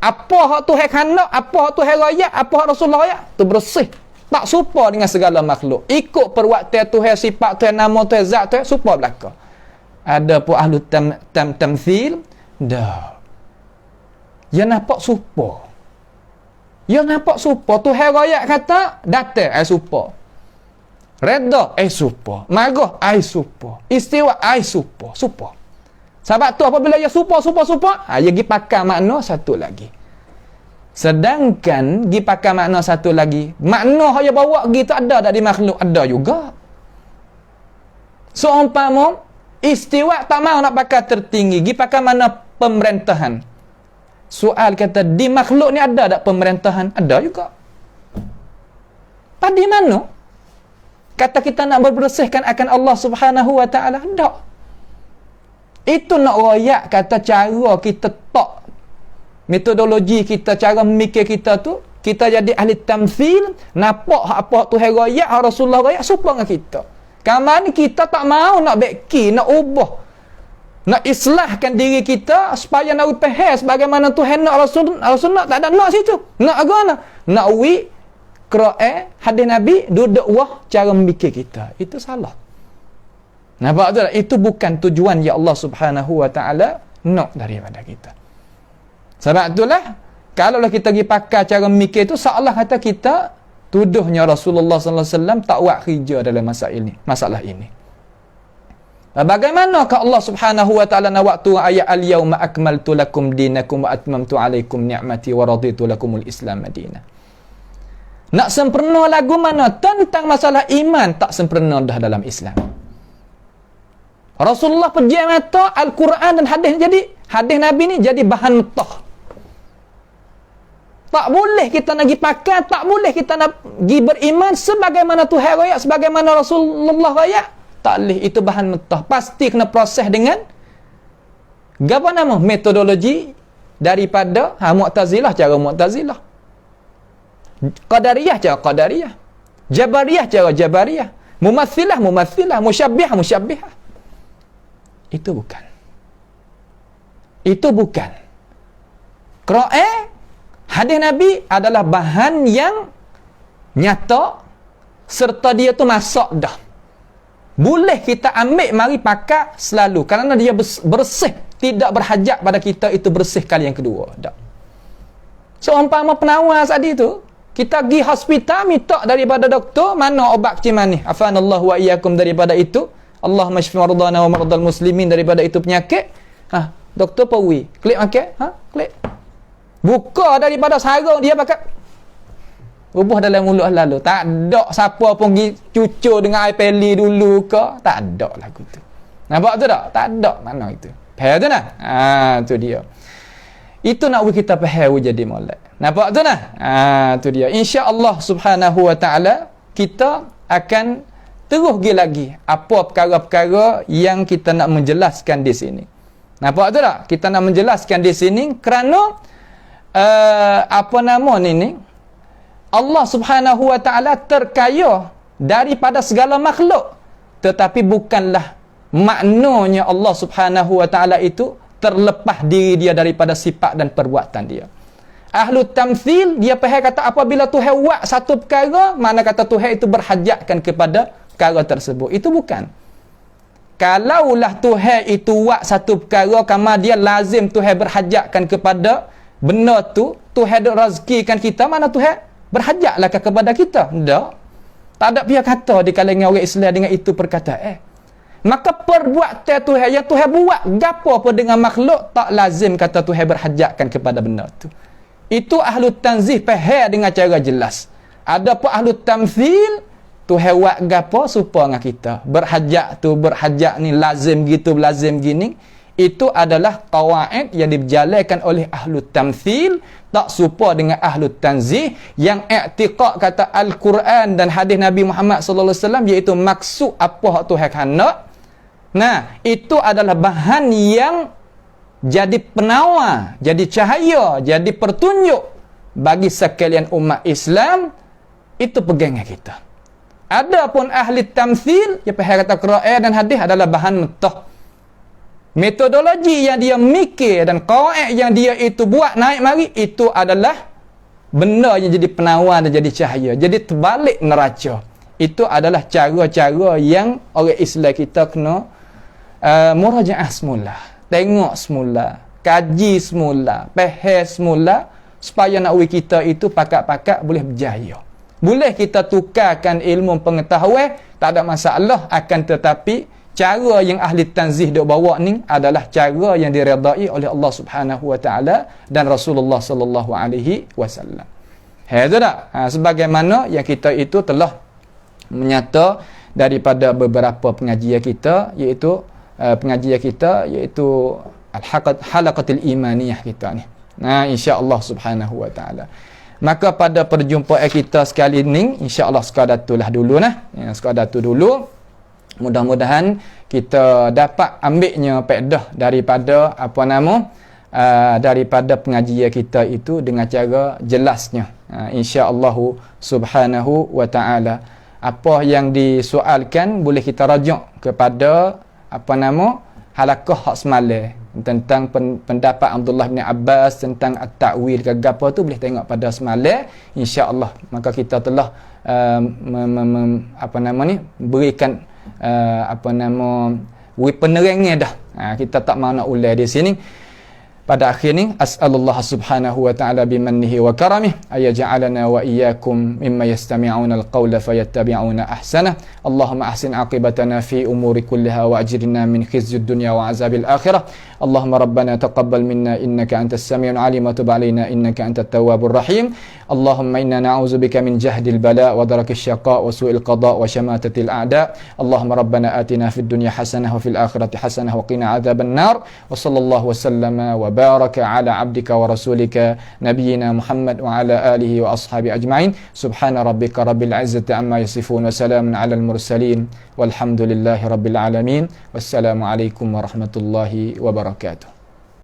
Apa hak Tuhan khanak, apa hak Tuhan royak, apa hak Rasulullah royak, tu bersih. Tak serupa dengan segala makhluk. Ikut perwaktan Tuhan, sifat Tuhan, nama Tuhan, zat Tuhan, serupa belaka. Ada pun ahlu tamthil, dah. Dia nampak serupa. Dia nampak serupa. Tuhan royak kata, datang, serupa. Redha, serupa. Marah, serupa. Istiwa, serupa. Serupa. Sebab tu apabila dia serupa, dia pergi pakai makna satu lagi. Sedangkan pergi pakai makna satu lagi, makna yang dia bawa pergi tu ada tak di makhluk? Ada juga. Seumpama istiwa tak mau nak pakai tertinggi, pergi pakai makna pemerintahan. Soal kata, di makhluk ni ada tak pemerintahan? Ada juga. Pada mana? Kata kita nak berbersihkan akan Allah Subhanahu wa ta'ala, ada. Itu nak royak kata cara kita tak, metodologi kita, cara memikir kita tu, kita jadi ahli tamthil, nampak apa Tuhan royak, Rasulullah royak, serupa dengan kita. Kamar ni kita tak mau nak beki, nak ubah. Nak islahkan diri kita supaya nak faham sebagaimana Tuhan nak, Rasul nak, tak ada nak situ. Nak agama. Nak Quran, hadis Nabi, duduk wah cara memikir kita. Itu salah. Nampak tak? Itu bukan tujuan yang Allah Subhanahu wa taala nak daripada kita. Sebab itulah kalaulah kita pergi pakai cara memikir itu, seolah kata kita tuduhnya Rasulullah sallallahu alaihi wasallam tak buat kerja dalam masalah ini. Bagaimanakah Allah Subhanahu wa taala nak waktu ayat al-yauma akmaltu lakum dinakum wa atmamtu alaikum ni'mati wa raditu lakumul Islam madinah. Nak sempurna lagu mana tentang masalah iman, tak sempurna dah dalam Islam. Rasulullah pejam mata Al-Quran dan hadis Nabi ni jadi bahan mentah. Tak boleh kita nak pergi pakai, tak boleh kita nak pergi beriman sebagaimana Tuhan raya, sebagaimana Rasulullah raya. Tak boleh, itu bahan mentah. Pasti kena proses dengan apa nama? Metodologi daripada Mu'tazilah, cara Mu'tazilah. Qadariyah, cara Qadariyah. Jabariyah, cara Jabariyah. Mumathilah, Musyabbihah. Itu bukan. Quran, hadis Nabi adalah bahan yang nyata serta dia tu masak dah. Boleh kita ambil, mari pakai selalu kerana dia bersih, tidak berhajat pada kita itu bersih kali yang kedua. Tak. So umpama penawar tadi tu, kita pergi hospital minta daripada doktor mana obat kecil manis. Afanallahu wa iyyakum daripada itu. Allahumma shfi mardana wa mardal muslimin daripada itu penyakit. Doktor pawi. Klik makan, klik. Buka daripada sarung dia pakai rubuh dalam mulut lalu. Tak ada siapa pun pergi cucur dengan air peli dulu ke. Tak ada lagu tu. Nampak tu tak? Tak ada mana itu. Faham tu nah? Tu dia. Itu nak kita faham jadi molek. Nampak tu nah? Tu dia. Insya-Allah Subhanahu wa taala kita akan terus pergi lagi apa perkara-perkara yang kita nak menjelaskan di sini. Nampak tu tak? Kita nak menjelaskan di sini kerana apa nama ni? Allah Subhanahu wa taala terkaya daripada segala makhluk, tetapi bukanlah maknanya Allah Subhanahu wa taala itu terlepas diri dia daripada sifat dan perbuatan dia. Ahlu tamthil dia faham kata apabila Tuhan buat satu perkara, mana kata Tuhan itu berhajatkan kepada perkara tersebut. Itu bukan. Kalaulah Tuhan itu buat satu perkara kama dia lazim Tuhan berhajatkan kepada benda tu, Tuhan dak rezekikan kita, mana Tuhan berhajatlah kepada kita? Tak. Tak ada pihak kata di kalangan orang Islam dengan itu perkataan. Maka perbuatan Tuhan yang Tuhan buat gapo apa dengan makhluk, tak lazim kata Tuhan berhajatkan kepada benda tu. Itu ahlu tanzih faham dengan cara jelas. Adapun ahlu tamthil, Tuhan buat gapo supaya dengan kita. Berhajat tu, berhajat ni lazim gitu, lazim gini. Itu adalah qawaid yang diberjalankan oleh ahlu tamthil, tak serupa dengan ahlu tanzih yang i'tiqad kata Al-Quran dan hadis Nabi Muhammad sallallahu alaihi wasallam iaitu maksud apa Tuhan hendak. Nah, itu adalah bahan yang jadi penawar, jadi cahaya, jadi pertunjuk bagi sekalian umat Islam. Itu pegangan kita. Adapun ahli tamthil, dia kata Quran dan hadis adalah bahan mentah. Metodologi yang dia mikir dan qawaid yang dia itu buat naik mari, itu adalah benda yang jadi penawar dan jadi cahaya, jadi terbalik neraca. Itu adalah cara-cara yang orang Islam kita kena murajaah semula, tengok semula, kaji semula, faham semula, supaya nak kita itu pakat-pakat boleh berjaya. Boleh kita tukarkan ilmu pengetahuan, tak ada masalah, akan tetapi cara yang ahli tanzih dok bawa ni adalah cara yang diredai oleh Allah Subhanahu wa taala dan Rasulullah sallallahu alaihi wasallam. Ada tak? Sebagaimana yang kita itu telah menyata daripada beberapa pengajian kita, iaitu halaqatul imaniyah kita ni. Insya-Allah Subhanahu wa taala. Maka pada perjumpaan kita sekali ni, insya-Allah sekadar itulah dulu nah. Sekadar tu dulu. Mudah-mudahan kita dapat ambilnya faedah daripada daripada pengajian kita itu dengan cara jelasnya. Insya-Allah Subhanahu wa taala. Apa yang disoalkan boleh kita rujuk kepada halaqah hak semalam tentang pendapat Abdullah bin Abbas tentang at-ta'wil ke gapo tu, boleh tengok pada semalam, insya-Allah. Maka kita telah berikan penerangnya dah. Kita tak mahu nak ulang di sini. Pada akhir ni, as'alullah subhanahu wa ta'ala bimannihi wa karamih ayaj'alana wa iyyakum mimma yastami'una al-qawla fayattabi'una ahsana. Allahumma ahsin aqibatana fi umuri kulliha wa ajirna min khizyid dunya wa azabil akhirah. Allahumma rabbana taqabbal minna innaka antas samiul alim wa tub alaina innaka antat tawwabur rahim. Allahumma inna na'udzubika min jahdil bala wa darakis syaqa wa su'il qada wa syamatatil a'da. Allahumma rabbana atina fid dunya hasanah wa fil akhirati hasanah wa qina adzaban nar. Wa sallallahu wa sallama wa baraka ala abdika wa rasulika nabiyyina Muhammad wa ala alihi wa ashabi ajma'in. Subhana rabbika rabbil izzati amma yasifun wa salamun ala al mursalin walhamdulillahi rabbil alamin. Wassalamu alaikum warahmatullahi wabarakatuh.